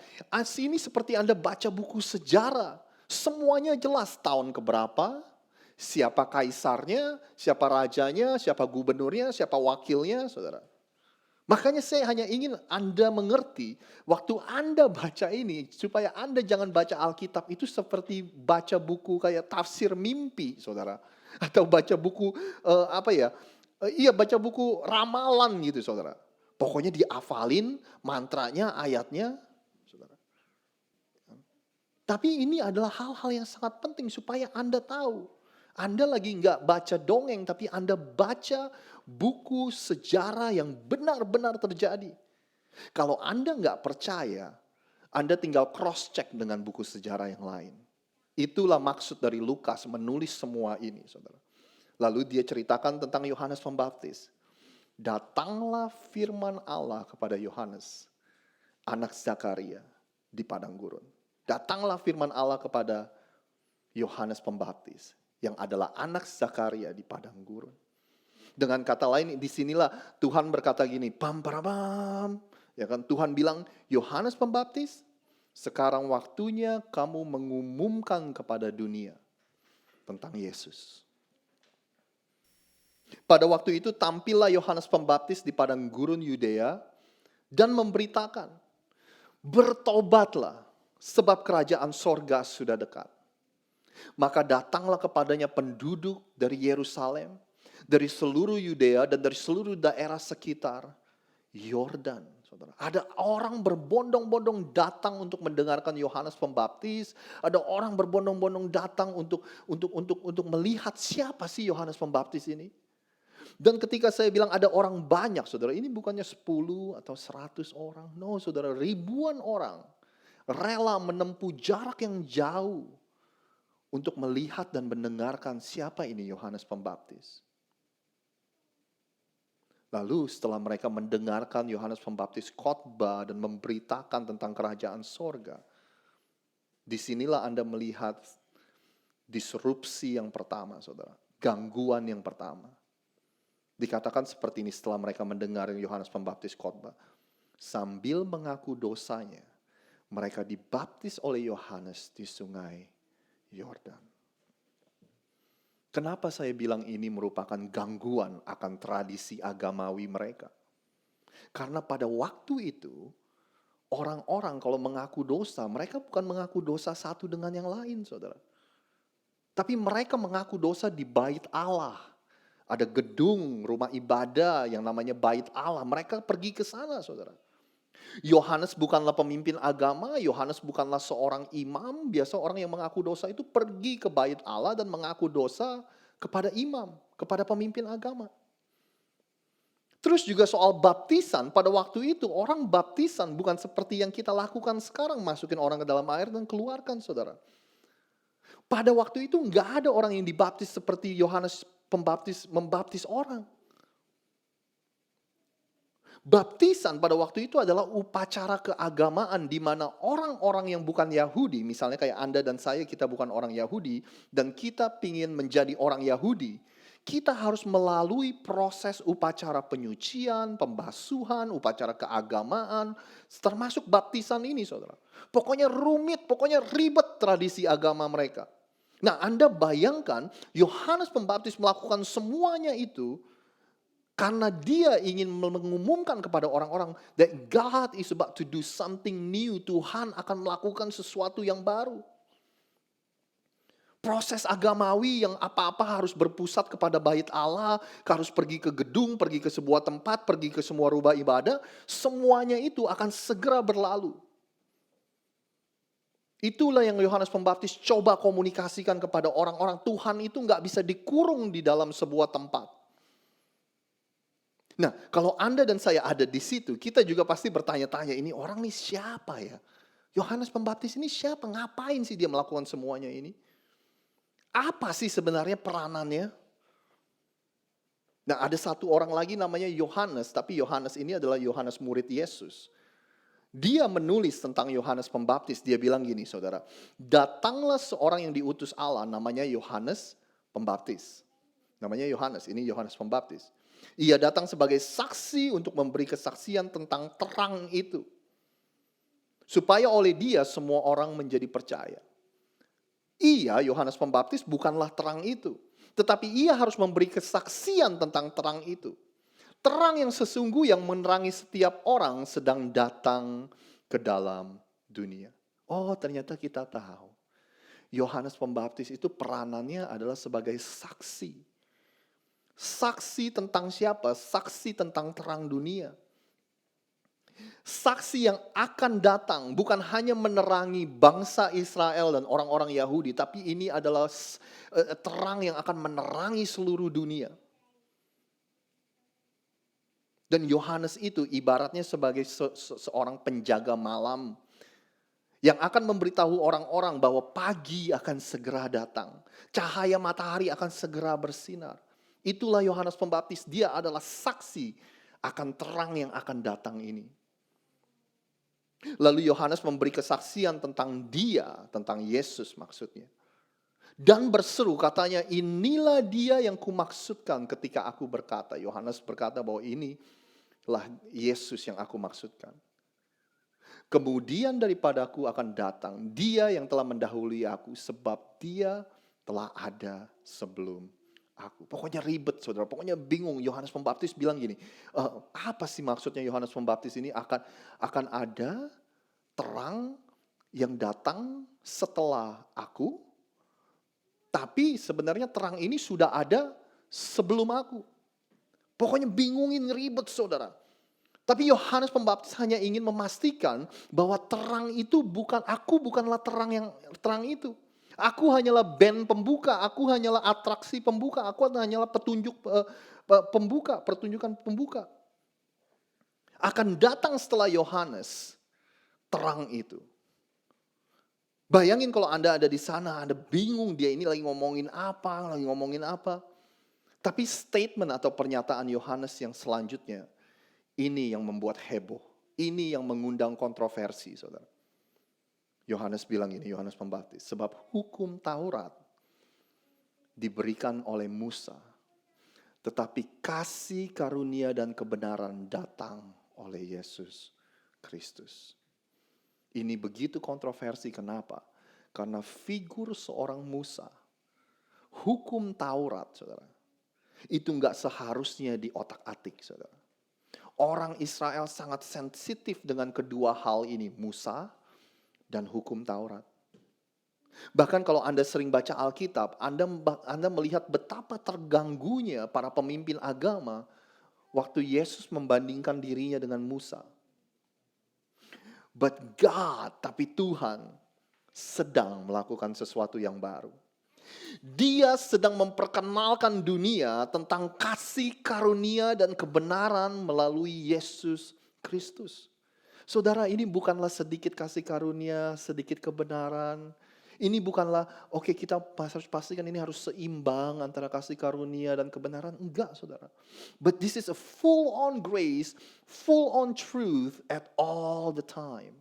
S3: ini seperti Anda baca buku sejarah. Semuanya jelas tahun keberapa, siapa kaisarnya, siapa rajanya, siapa gubernurnya, siapa wakilnya, saudara. Makanya saya hanya ingin Anda mengerti, waktu Anda baca ini, supaya Anda jangan baca Alkitab itu seperti baca buku kayak tafsir mimpi, saudara. Atau baca buku, baca buku ramalan gitu, saudara. Pokoknya dihafalin mantranya, ayatnya, saudara. Tapi ini adalah hal-hal yang sangat penting supaya Anda tahu. Anda lagi nggak baca dongeng, tapi Anda baca buku sejarah yang benar-benar terjadi. Kalau Anda nggak percaya, Anda tinggal cross-check dengan buku sejarah yang lain. Itulah maksud dari Lukas menulis semua ini, saudara. Lalu dia ceritakan tentang Yohanes Pembaptis. Datanglah firman Allah kepada Yohanes, anak Zakaria di padang gurun. Datanglah firman Allah kepada Yohanes Pembaptis, yang adalah anak Zakaria di padang gurun. Dengan kata lain, disinilah Tuhan berkata gini, ya kan? Tuhan bilang, Yohanes Pembaptis, sekarang waktunya kamu mengumumkan kepada dunia tentang Yesus. Pada waktu itu tampillah Yohanes Pembaptis di padang gurun Yudea dan memberitakan, bertobatlah sebab kerajaan sorga sudah dekat. Maka datanglah kepadanya penduduk dari Yerusalem, dari seluruh Yudea dan dari seluruh daerah sekitar Yordan. saudara. Ada orang berbondong-bondong datang untuk mendengarkan Yohanes Pembaptis. Ada orang berbondong-bondong datang untuk melihat siapa sih Yohanes Pembaptis ini. Dan ketika saya bilang ada orang banyak, saudara, ini bukannya 10 atau 100 orang. No, saudara, ribuan orang rela menempuh jarak yang jauh untuk melihat dan mendengarkan siapa ini Yohanes Pembaptis. Lalu setelah mereka mendengarkan Yohanes Pembaptis khotbah dan memberitakan tentang kerajaan sorga, disinilah Anda melihat disrupsi yang pertama, saudara. Gangguan yang pertama. Dikatakan seperti ini setelah mereka mendengar Yohanes Pembaptis khotbah. Sambil mengaku dosanya, mereka dibaptis oleh Yohanes di sungai Yordan. Kenapa saya bilang ini merupakan gangguan akan tradisi agamawi mereka? Karena pada waktu itu, orang-orang kalau mengaku dosa, mereka bukan mengaku dosa satu dengan yang lain, saudara. Tapi mereka mengaku dosa di bait Allah. Ada gedung rumah ibadah yang namanya bait Allah. Mereka pergi ke sana, saudara. Yohanes bukanlah pemimpin agama, Yohanes bukanlah seorang imam. Biasa orang yang mengaku dosa itu pergi ke bait Allah dan mengaku dosa kepada imam, kepada pemimpin agama. Terus juga soal baptisan, pada waktu itu orang baptisan bukan seperti yang kita lakukan sekarang, masukin orang ke dalam air dan keluarkan, saudara. Pada waktu itu nggak ada orang yang dibaptis seperti Yohanes Pembaptis membaptis orang. Baptisan pada waktu itu adalah upacara keagamaan di mana orang-orang yang bukan Yahudi, misalnya kayak Anda dan saya, kita bukan orang Yahudi, dan kita ingin menjadi orang Yahudi, kita harus melalui proses upacara penyucian, pembasuhan, upacara keagamaan, termasuk baptisan ini, saudara. Pokoknya rumit, pokoknya ribet tradisi agama mereka. Nah, Anda bayangkan Yohanes Pembaptis melakukan semuanya itu karena dia ingin mengumumkan kepada orang-orang that God is about to do something new. Tuhan akan melakukan sesuatu yang baru. Proses agamawi yang apa-apa harus berpusat kepada bait Allah, harus pergi ke gedung, pergi ke sebuah tempat, pergi ke semua rumah ibadah, semuanya itu akan segera berlalu. Itulah yang Yohanes Pembaptis coba komunikasikan kepada orang-orang. Tuhan itu nggak bisa dikurung di dalam sebuah tempat. Nah, kalau Anda dan saya ada di situ, kita juga pasti bertanya-tanya, ini orang nih siapa ya? Yohanes Pembaptis ini siapa? Ngapain sih dia melakukan semuanya ini? Apa sih sebenarnya peranannya? Nah, ada satu orang lagi namanya Yohanes, tapi Yohanes ini adalah Yohanes murid Yesus. Dia menulis tentang Yohanes Pembaptis, dia bilang gini, saudara. Datanglah seorang yang diutus Allah, namanya Yohanes Pembaptis. Namanya Yohanes, ini Yohanes Pembaptis. Ia datang sebagai saksi untuk memberi kesaksian tentang terang itu. Supaya oleh dia semua orang menjadi percaya. Ia, Yohanes Pembaptis, bukanlah terang itu. Tetapi ia harus memberi kesaksian tentang terang itu. Terang yang sesungguh yang menerangi setiap orang sedang datang ke dalam dunia. Oh, ternyata kita tahu. Yohanes Pembaptis itu peranannya adalah sebagai saksi. Saksi tentang siapa? Saksi tentang terang dunia. Saksi yang akan datang bukan hanya menerangi bangsa Israel dan orang-orang Yahudi, tapi ini adalah terang yang akan menerangi seluruh dunia. Dan Yohanes itu ibaratnya sebagai seorang penjaga malam yang akan memberitahu orang-orang bahwa pagi akan segera datang. Cahaya matahari akan segera bersinar. Itulah Yohanes Pembaptis, dia adalah saksi akan terang yang akan datang ini. Lalu Yohanes memberi kesaksian tentang dia, tentang Yesus maksudnya. Dan berseru katanya, inilah dia yang kumaksudkan ketika aku berkata. Yohanes berkata bahwa inilah Yesus yang aku maksudkan. Kemudian daripadaku akan datang dia yang telah mendahului aku, sebab dia telah ada sebelum aku. Pokoknya ribet, saudara. Pokoknya bingung. Yohanes Pembaptis bilang gini, apa sih maksudnya Yohanes Pembaptis ini akan ada terang yang datang setelah aku, tapi sebenarnya terang ini sudah ada sebelum aku. Pokoknya bingungin, ribet, saudara. Tapi Yohanes Pembaptis hanya ingin memastikan bahwa terang itu bukanlah terang itu. Aku hanyalah band pembuka, aku hanyalah atraksi pembuka, aku hanyalah pertunjukan pembuka. Akan datang setelah Yohanes terang itu. Bayangin kalau Anda ada di sana, Anda bingung dia ini lagi ngomongin apa. Tapi statement atau pernyataan Yohanes yang selanjutnya, ini yang membuat heboh. Ini yang mengundang kontroversi, saudara. Yohanes bilang ini, Yohanes Pembaptis. Sebab hukum Taurat diberikan oleh Musa. Tetapi kasih karunia dan kebenaran datang oleh Yesus Kristus. Ini begitu kontroversi, kenapa? Karena figur seorang Musa, hukum Taurat, saudara, itu enggak seharusnya diotak-atik, saudara. Orang Israel sangat sensitif dengan kedua hal ini, Musa dan hukum Taurat. Bahkan kalau Anda sering baca Alkitab, Anda melihat betapa terganggunya para pemimpin agama waktu Yesus membandingkan dirinya dengan Musa. But God, tapi Tuhan sedang melakukan sesuatu yang baru. Dia sedang memperkenalkan dunia tentang kasih karunia dan kebenaran melalui Yesus Kristus. Saudara, ini bukanlah sedikit kasih karunia, sedikit kebenaran. Ini bukanlah, oke, kita harus pastikan ini harus seimbang antara kasih karunia dan kebenaran. Enggak, saudara. But this is a full on grace, full on truth at all the time.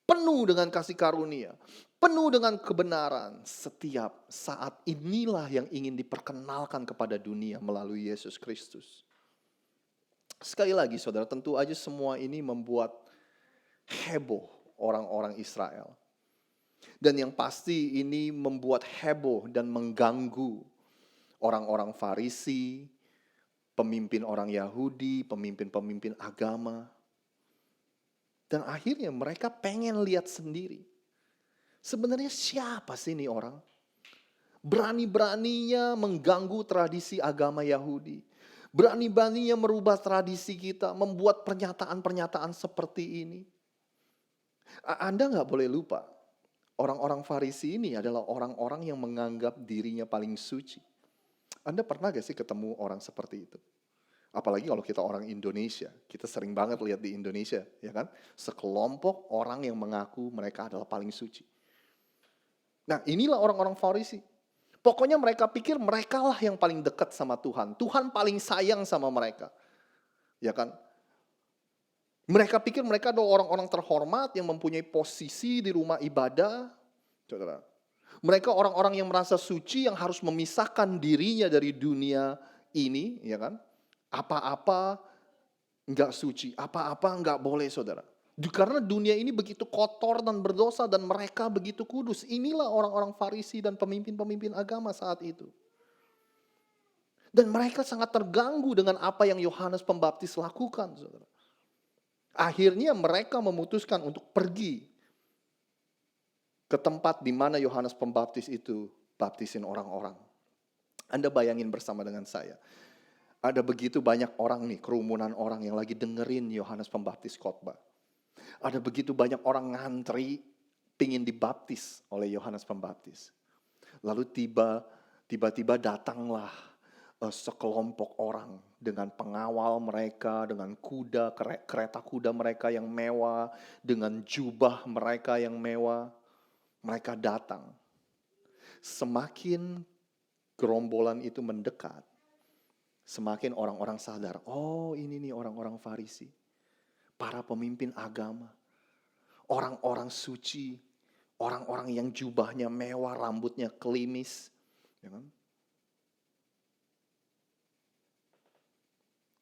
S3: Penuh dengan kasih karunia, penuh dengan kebenaran. Setiap saat inilah yang ingin diperkenalkan kepada dunia melalui Yesus Kristus. Sekali lagi saudara, tentu aja semua ini membuat heboh orang-orang Israel. Dan yang pasti ini membuat heboh dan mengganggu orang-orang Farisi, pemimpin orang Yahudi, pemimpin-pemimpin agama. Dan akhirnya mereka pengen lihat sendiri. Sebenarnya siapa sih ini orang? Berani-beraninya mengganggu tradisi agama Yahudi. Berani-beraninya merubah tradisi kita, membuat pernyataan-pernyataan seperti ini. Anda nggak boleh lupa, orang-orang Farisi ini adalah orang-orang yang menganggap dirinya paling suci. Anda pernah gak sih ketemu orang seperti itu? Apalagi kalau kita orang Indonesia, kita sering banget lihat di Indonesia, ya kan? Sekelompok orang yang mengaku mereka adalah paling suci. Nah, inilah orang-orang Farisi. Pokoknya mereka pikir mereka lah yang paling dekat sama Tuhan. Tuhan paling sayang sama mereka. Ya kan? Mereka pikir mereka adalah orang-orang terhormat yang mempunyai posisi di rumah ibadah. Saudara. Mereka orang-orang yang merasa suci yang harus memisahkan dirinya dari dunia ini, ya kan? Apa-apa enggak suci, apa-apa enggak boleh, saudara. Karena dunia ini begitu kotor dan berdosa dan mereka begitu kudus. Inilah orang-orang Farisi dan pemimpin-pemimpin agama saat itu. Dan mereka sangat terganggu dengan apa yang Yohanes Pembaptis lakukan, saudara. Akhirnya mereka memutuskan untuk pergi ke tempat di mana Yohanes Pembaptis itu baptisin orang-orang. Anda bayangin bersama dengan saya. Ada begitu banyak orang nih, kerumunan orang yang lagi dengerin Yohanes Pembaptis khotbah. Ada begitu banyak orang ngantri pingin dibaptis oleh Yohanes Pembaptis. Lalu tiba-tiba datanglah sekelompok orang dengan pengawal mereka, dengan kuda, kereta kuda mereka yang mewah, dengan jubah mereka yang mewah. Mereka datang. Semakin gerombolan itu mendekat, semakin orang-orang sadar, oh ini nih orang-orang Farisi, para pemimpin agama, orang-orang suci, orang-orang yang jubahnya mewah, rambutnya klimis. Ya kan?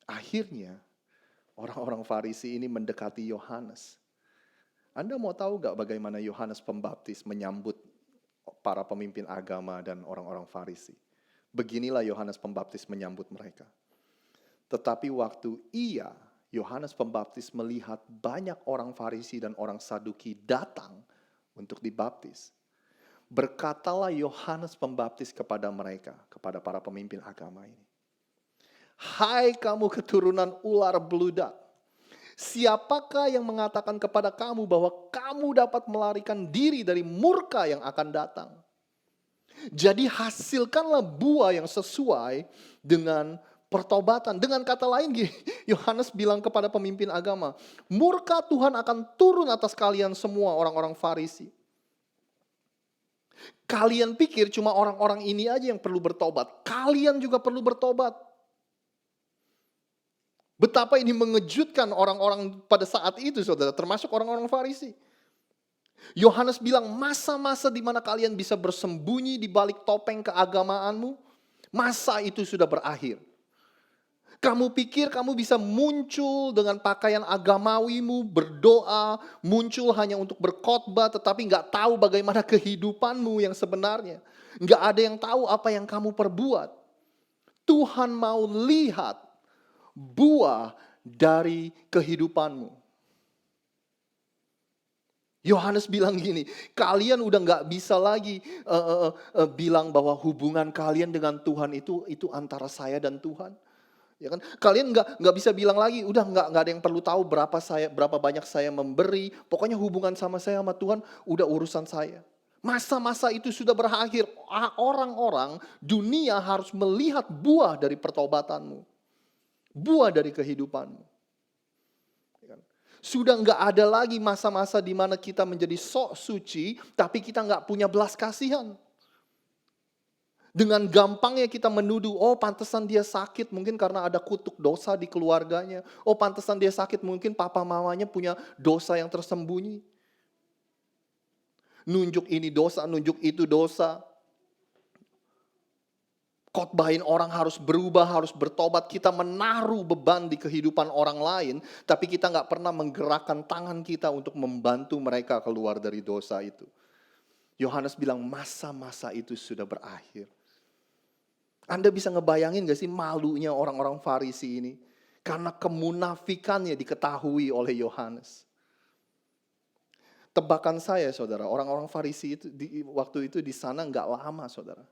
S3: Akhirnya orang-orang Farisi ini mendekati Yohanes. Anda mau tahu gak bagaimana Yohanes Pembaptis menyambut para pemimpin agama dan orang-orang Farisi? Beginilah Yohanes Pembaptis menyambut mereka. Tetapi waktu Yohanes Pembaptis melihat banyak orang Farisi dan orang Saduki datang untuk dibaptis, berkatalah Yohanes Pembaptis kepada mereka, kepada para pemimpin agama ini. Hai kamu keturunan ular beludak, Siapakah yang mengatakan kepada kamu bahwa kamu dapat melarikan diri dari murka yang akan datang? Jadi hasilkanlah buah yang sesuai dengan pertobatan. Dengan kata lain, Yohanes bilang kepada pemimpin agama, murka Tuhan akan turun atas kalian semua orang-orang Farisi. Kalian pikir cuma orang-orang ini aja yang perlu bertobat. Kalian juga perlu bertobat. Betapa ini mengejutkan orang-orang pada saat itu, saudara, termasuk orang-orang Farisi. Yohanes bilang, masa-masa di mana kalian bisa bersembunyi di balik topeng keagamaanmu, masa itu sudah berakhir. Kamu pikir kamu bisa muncul dengan pakaian agamawimu, berdoa, muncul hanya untuk berkhotbah, tetapi nggak tahu bagaimana kehidupanmu yang sebenarnya. Nggak ada yang tahu apa yang kamu perbuat. Tuhan mau lihat buah dari kehidupanmu. Yohanes bilang gini, kalian udah nggak bisa lagi bilang bahwa hubungan kalian dengan Tuhan itu antara saya dan Tuhan. Ya kan? Kalian nggak bisa bilang lagi, udah nggak ada yang perlu tahu berapa banyak saya memberi. Pokoknya hubungan sama saya sama Tuhan udah urusan saya. Masa-masa itu sudah berakhir. Orang-orang dunia harus melihat buah dari pertobatanmu. Buah dari kehidupanmu. Sudah nggak ada lagi masa-masa di mana kita menjadi sok suci, tapi kita nggak punya belas kasihan. Dengan gampangnya kita menuduh, oh pantesan dia sakit mungkin karena ada kutuk dosa di keluarganya. Oh pantesan dia sakit mungkin papa mamanya punya dosa yang tersembunyi. Nunjuk ini dosa, nunjuk itu dosa. Khotbahin orang harus berubah, harus bertobat. Kita menaruh beban di kehidupan orang lain, tapi kita nggak pernah menggerakkan tangan kita untuk membantu mereka keluar dari dosa itu. Yohanes bilang masa-masa itu sudah berakhir. Anda bisa ngebayangin gak sih malunya orang-orang Farisi ini? Karena kemunafikannya diketahui oleh Yohanes. Tebakan saya, saudara, orang-orang Farisi itu waktu itu di sana nggak lama, saudara.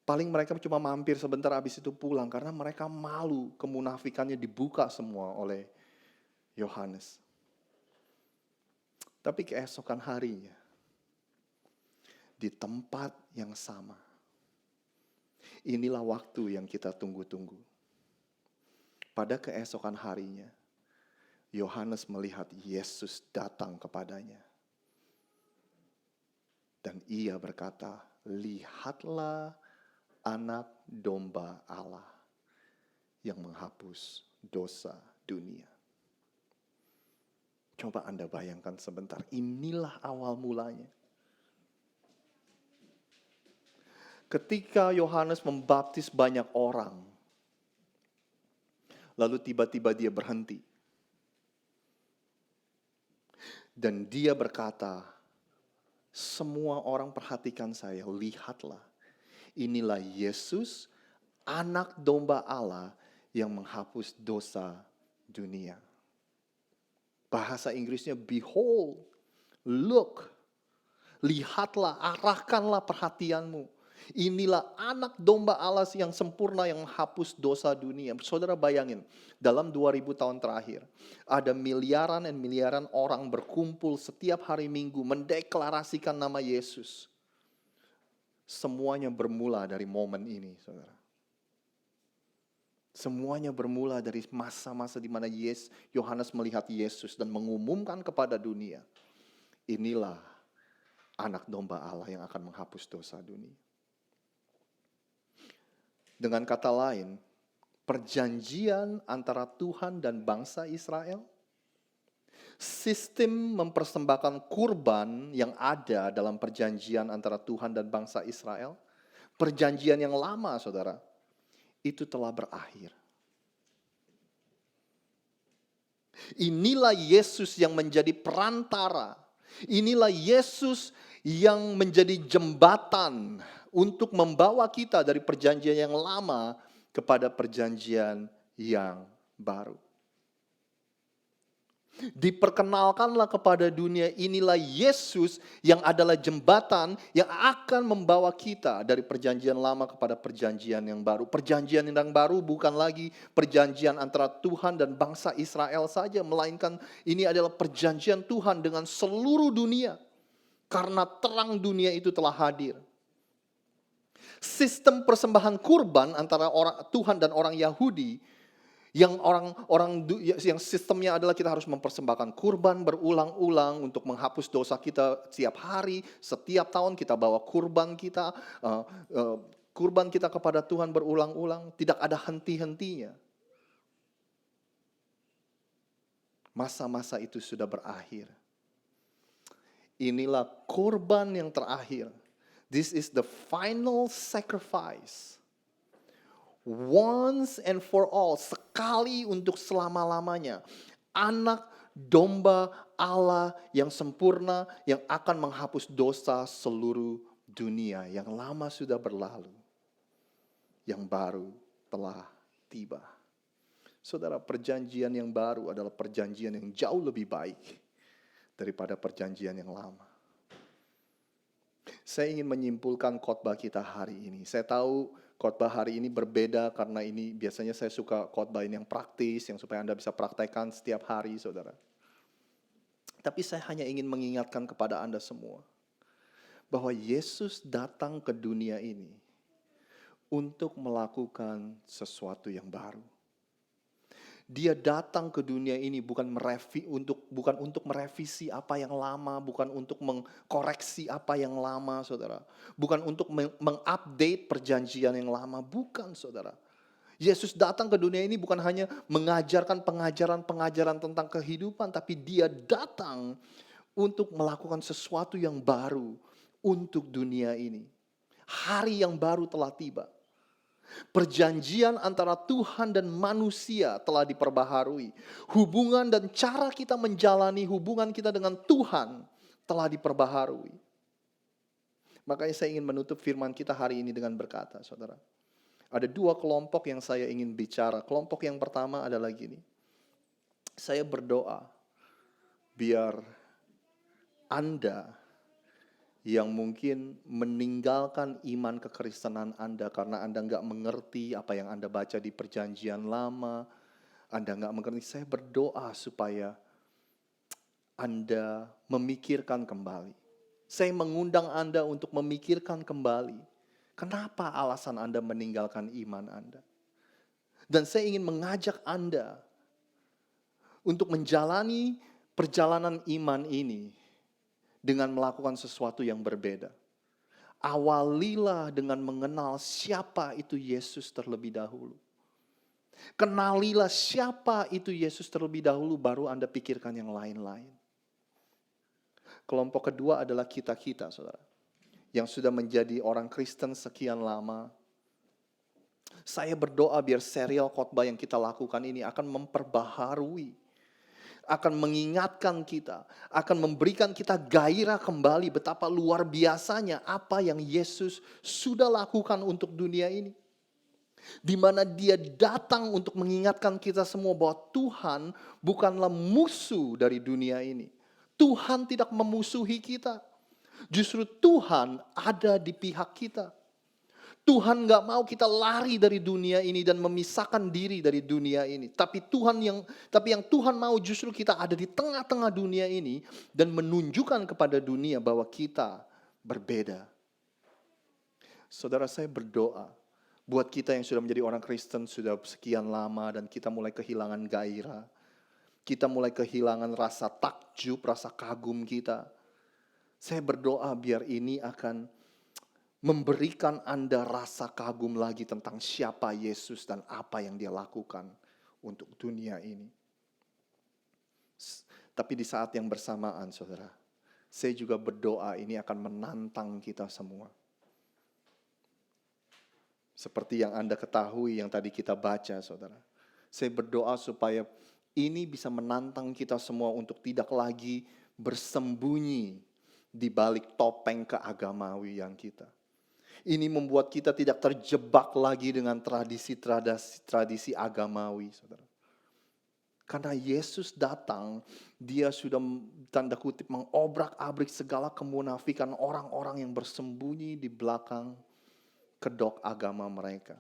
S3: Paling mereka cuma mampir sebentar, habis itu pulang. Karena mereka malu, kemunafikannya dibuka semua oleh Yohanes. Tapi keesokan harinya, di tempat yang sama, inilah waktu yang kita tunggu-tunggu. Pada keesokan harinya, Yohanes melihat Yesus datang kepadanya. Dan ia berkata, lihatlah Anak domba Allah yang menghapus dosa dunia. Coba Anda bayangkan sebentar, inilah awal mulanya. Ketika Yohanes membaptis banyak orang, lalu tiba-tiba dia berhenti. Dan dia berkata, semua orang perhatikan saya, lihatlah. Inilah Yesus, anak domba Allah yang menghapus dosa dunia. Bahasa Inggrisnya behold, look, lihatlah, arahkanlah perhatianmu. Inilah anak domba Allah yang sempurna yang menghapus dosa dunia. Saudara bayangin, dalam 2000 tahun terakhir, ada miliaran dan miliaran orang berkumpul setiap hari Minggu mendeklarasikan nama Yesus. Semuanya bermula dari momen ini, saudara. Semuanya bermula dari masa-masa di mana Yohanes melihat Yesus dan mengumumkan kepada dunia, inilah anak domba Allah yang akan menghapus dosa dunia. Dengan kata lain, perjanjian antara Tuhan dan bangsa Israel, sistem mempersembahkan kurban yang ada dalam perjanjian antara Tuhan dan bangsa Israel, perjanjian yang lama, saudara, itu telah berakhir. Inilah Yesus yang menjadi perantara. Inilah Yesus yang menjadi jembatan untuk membawa kita dari perjanjian yang lama kepada perjanjian yang baru. Diperkenalkanlah kepada dunia, inilah Yesus yang adalah jembatan yang akan membawa kita dari perjanjian lama kepada perjanjian yang baru. Perjanjian yang baru bukan lagi perjanjian antara Tuhan dan bangsa Israel saja, melainkan ini adalah perjanjian Tuhan dengan seluruh dunia. Karena terang dunia itu telah hadir. Sistem persembahan kurban antara orang Tuhan dan orang Yahudi yang yang sistemnya adalah kita harus mempersembahkan kurban berulang-ulang untuk menghapus dosa kita setiap hari, setiap tahun kita bawa kurban kita kepada Tuhan berulang-ulang, tidak ada henti-hentinya. Masa-masa itu sudah berakhir. Inilah kurban yang terakhir. This is the final sacrifice. Once and for all, sekali untuk selama-lamanya. Anak domba Allah yang sempurna, yang akan menghapus dosa seluruh dunia. Yang lama sudah berlalu, yang baru telah tiba. Saudara, perjanjian yang baru adalah perjanjian yang jauh lebih baik daripada perjanjian yang lama. Saya ingin menyimpulkan khotbah kita hari ini. Saya tahu khotbah hari ini berbeda karena ini biasanya saya suka khotbah ini yang praktis, yang supaya Anda bisa praktekkan setiap hari, saudara. Tapi saya hanya ingin mengingatkan kepada Anda semua bahwa Yesus datang ke dunia ini untuk melakukan sesuatu yang baru. Dia datang ke dunia ini bukan untuk merevisi apa yang lama, bukan untuk mengkoreksi apa yang lama, saudara. Bukan untuk mengupdate perjanjian yang lama, bukan, saudara. Yesus datang ke dunia ini bukan hanya mengajarkan pengajaran-pengajaran tentang kehidupan, tapi dia datang untuk melakukan sesuatu yang baru untuk dunia ini. Hari yang baru telah tiba. Perjanjian antara Tuhan dan manusia telah diperbaharui. Hubungan dan cara kita menjalani hubungan kita dengan Tuhan telah diperbaharui. Makanya saya ingin menutup firman kita hari ini dengan berkata, saudara. Ada dua kelompok yang saya ingin bicara. Kelompok yang pertama adalah gini. Saya berdoa biar Anda yang mungkin meninggalkan iman kekristenan Anda karena Anda nggak mengerti apa yang Anda baca di perjanjian lama, Anda nggak mengerti. Saya berdoa supaya Anda memikirkan kembali. Saya mengundang Anda untuk memikirkan kembali. Kenapa alasan Anda meninggalkan iman Anda? Dan saya ingin mengajak Anda untuk menjalani perjalanan iman ini dengan melakukan sesuatu yang berbeda. Awalilah dengan mengenal siapa itu Yesus terlebih dahulu. Kenalilah siapa itu Yesus terlebih dahulu, baru Anda pikirkan yang lain-lain. Kelompok kedua adalah kita-kita, saudara. Yang sudah menjadi orang Kristen sekian lama. Saya berdoa biar serial khotbah yang kita lakukan ini akan memperbaharui, akan mengingatkan kita, akan memberikan kita gairah kembali betapa luar biasanya apa yang Yesus sudah lakukan untuk dunia ini. Di mana dia datang untuk mengingatkan kita semua bahwa Tuhan bukanlah musuh dari dunia ini. Tuhan tidak memusuhi kita. Justru Tuhan ada di pihak kita. Tuhan gak mau kita lari dari dunia ini dan memisahkan diri dari dunia ini. Tapi yang Tuhan mau justru kita ada di tengah-tengah dunia ini dan menunjukkan kepada dunia bahwa kita berbeda. Saudara, saya berdoa buat kita yang sudah menjadi orang Kristen sudah sekian lama dan kita mulai kehilangan gairah. Kita mulai kehilangan rasa takjub, rasa kagum kita. Saya berdoa biar ini akan memberikan Anda rasa kagum lagi tentang siapa Yesus dan apa yang dia lakukan untuk dunia ini. Tapi di saat yang bersamaan, saudara, saya juga berdoa ini akan menantang kita semua. Seperti yang Anda ketahui, yang tadi kita baca, saudara. Saya berdoa supaya ini bisa menantang kita semua untuk tidak lagi bersembunyi di balik topeng keagamawian kita. Ini membuat kita tidak terjebak lagi dengan tradisi agamawi, saudara. Karena Yesus datang, dia sudah tanda kutip mengobrak-abrik segala kemunafikan orang-orang yang bersembunyi di belakang kedok agama mereka.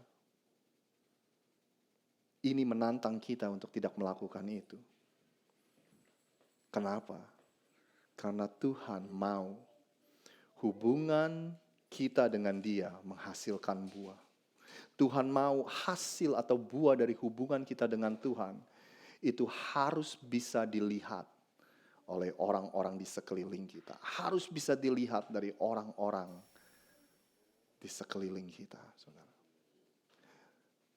S3: Ini menantang kita untuk tidak melakukan itu. Kenapa? Karena Tuhan mau hubungan kita dengan Dia menghasilkan buah. Tuhan mau hasil atau buah dari hubungan kita dengan Tuhan itu harus bisa dilihat oleh orang-orang di sekeliling kita. Harus bisa dilihat dari orang-orang di sekeliling kita, saudara.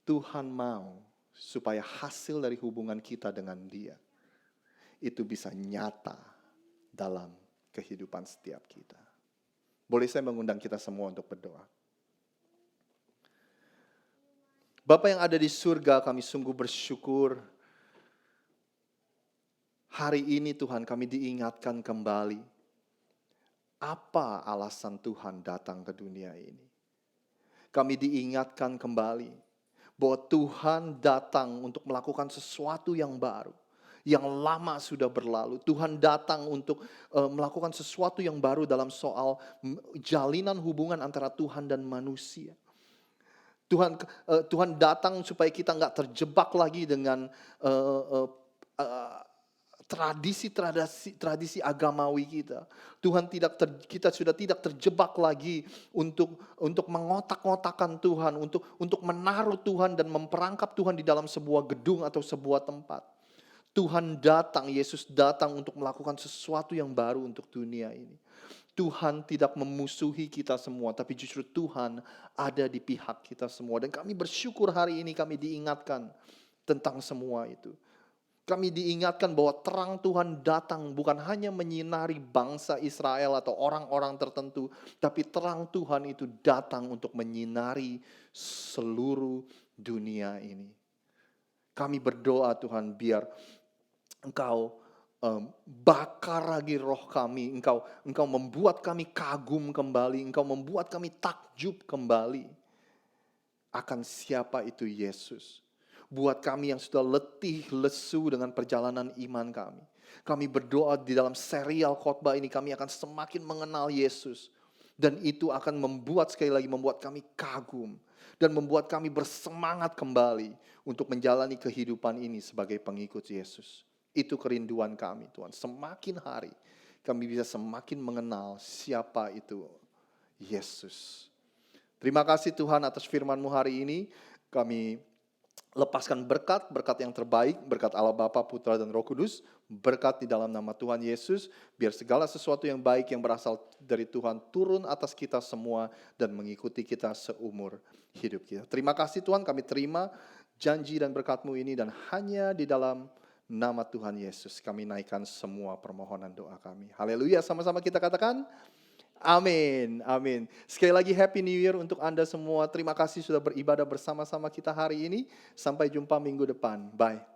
S3: Tuhan mau supaya hasil dari hubungan kita dengan Dia itu bisa nyata dalam kehidupan setiap kita. Boleh saya mengundang kita semua untuk berdoa? Bapa yang ada di surga, kami sungguh bersyukur. Hari ini Tuhan kami diingatkan kembali. Apa alasan Tuhan datang ke dunia ini? Kami diingatkan kembali bahwa Tuhan datang untuk melakukan sesuatu yang baru. Yang lama sudah berlalu. Tuhan datang untuk melakukan sesuatu yang baru dalam soal jalinan hubungan antara Tuhan dan manusia. Tuhan datang supaya kita nggak terjebak lagi dengan tradisi agamawi kita. Kita sudah tidak terjebak lagi untuk mengotak-ngotakan Tuhan, untuk menaruh Tuhan dan memperangkap Tuhan di dalam sebuah gedung atau sebuah tempat. Tuhan datang, Yesus datang untuk melakukan sesuatu yang baru untuk dunia ini. Tuhan tidak memusuhi kita semua, tapi justru Tuhan ada di pihak kita semua. Dan kami bersyukur hari ini kami diingatkan tentang semua itu. Kami diingatkan bahwa terang Tuhan datang bukan hanya menyinari bangsa Israel atau orang-orang tertentu, tapi terang Tuhan itu datang untuk menyinari seluruh dunia ini. Kami berdoa Tuhan, biar Engkau bakar lagi roh kami, Engkau membuat kami kagum kembali, Engkau membuat kami takjub kembali akan siapa itu Yesus. Buat kami yang sudah letih, lesu dengan perjalanan iman kami. Kami berdoa di dalam serial khotbah ini kami akan semakin mengenal Yesus. Dan itu akan sekali lagi membuat kami kagum. Dan membuat kami bersemangat kembali untuk menjalani kehidupan ini sebagai pengikut Yesus. Itu kerinduan kami Tuhan. Semakin hari kami bisa semakin mengenal siapa itu Yesus. Terima kasih Tuhan atas firman-Mu hari ini. Kami lepaskan berkat yang terbaik, berkat Allah Bapa, Putra dan Roh Kudus, berkat di dalam nama Tuhan Yesus, biar segala sesuatu yang baik yang berasal dari Tuhan turun atas kita semua dan mengikuti kita seumur hidup kita. Terima kasih Tuhan, kami terima janji dan berkat-Mu ini dan hanya di dalam nama Tuhan Yesus kami naikkan semua permohonan doa kami. Haleluya, sama-sama kita katakan amin, amin. Sekali lagi Happy New Year untuk Anda semua. Terima kasih sudah beribadah bersama-sama kita hari ini. Sampai jumpa minggu depan. Bye.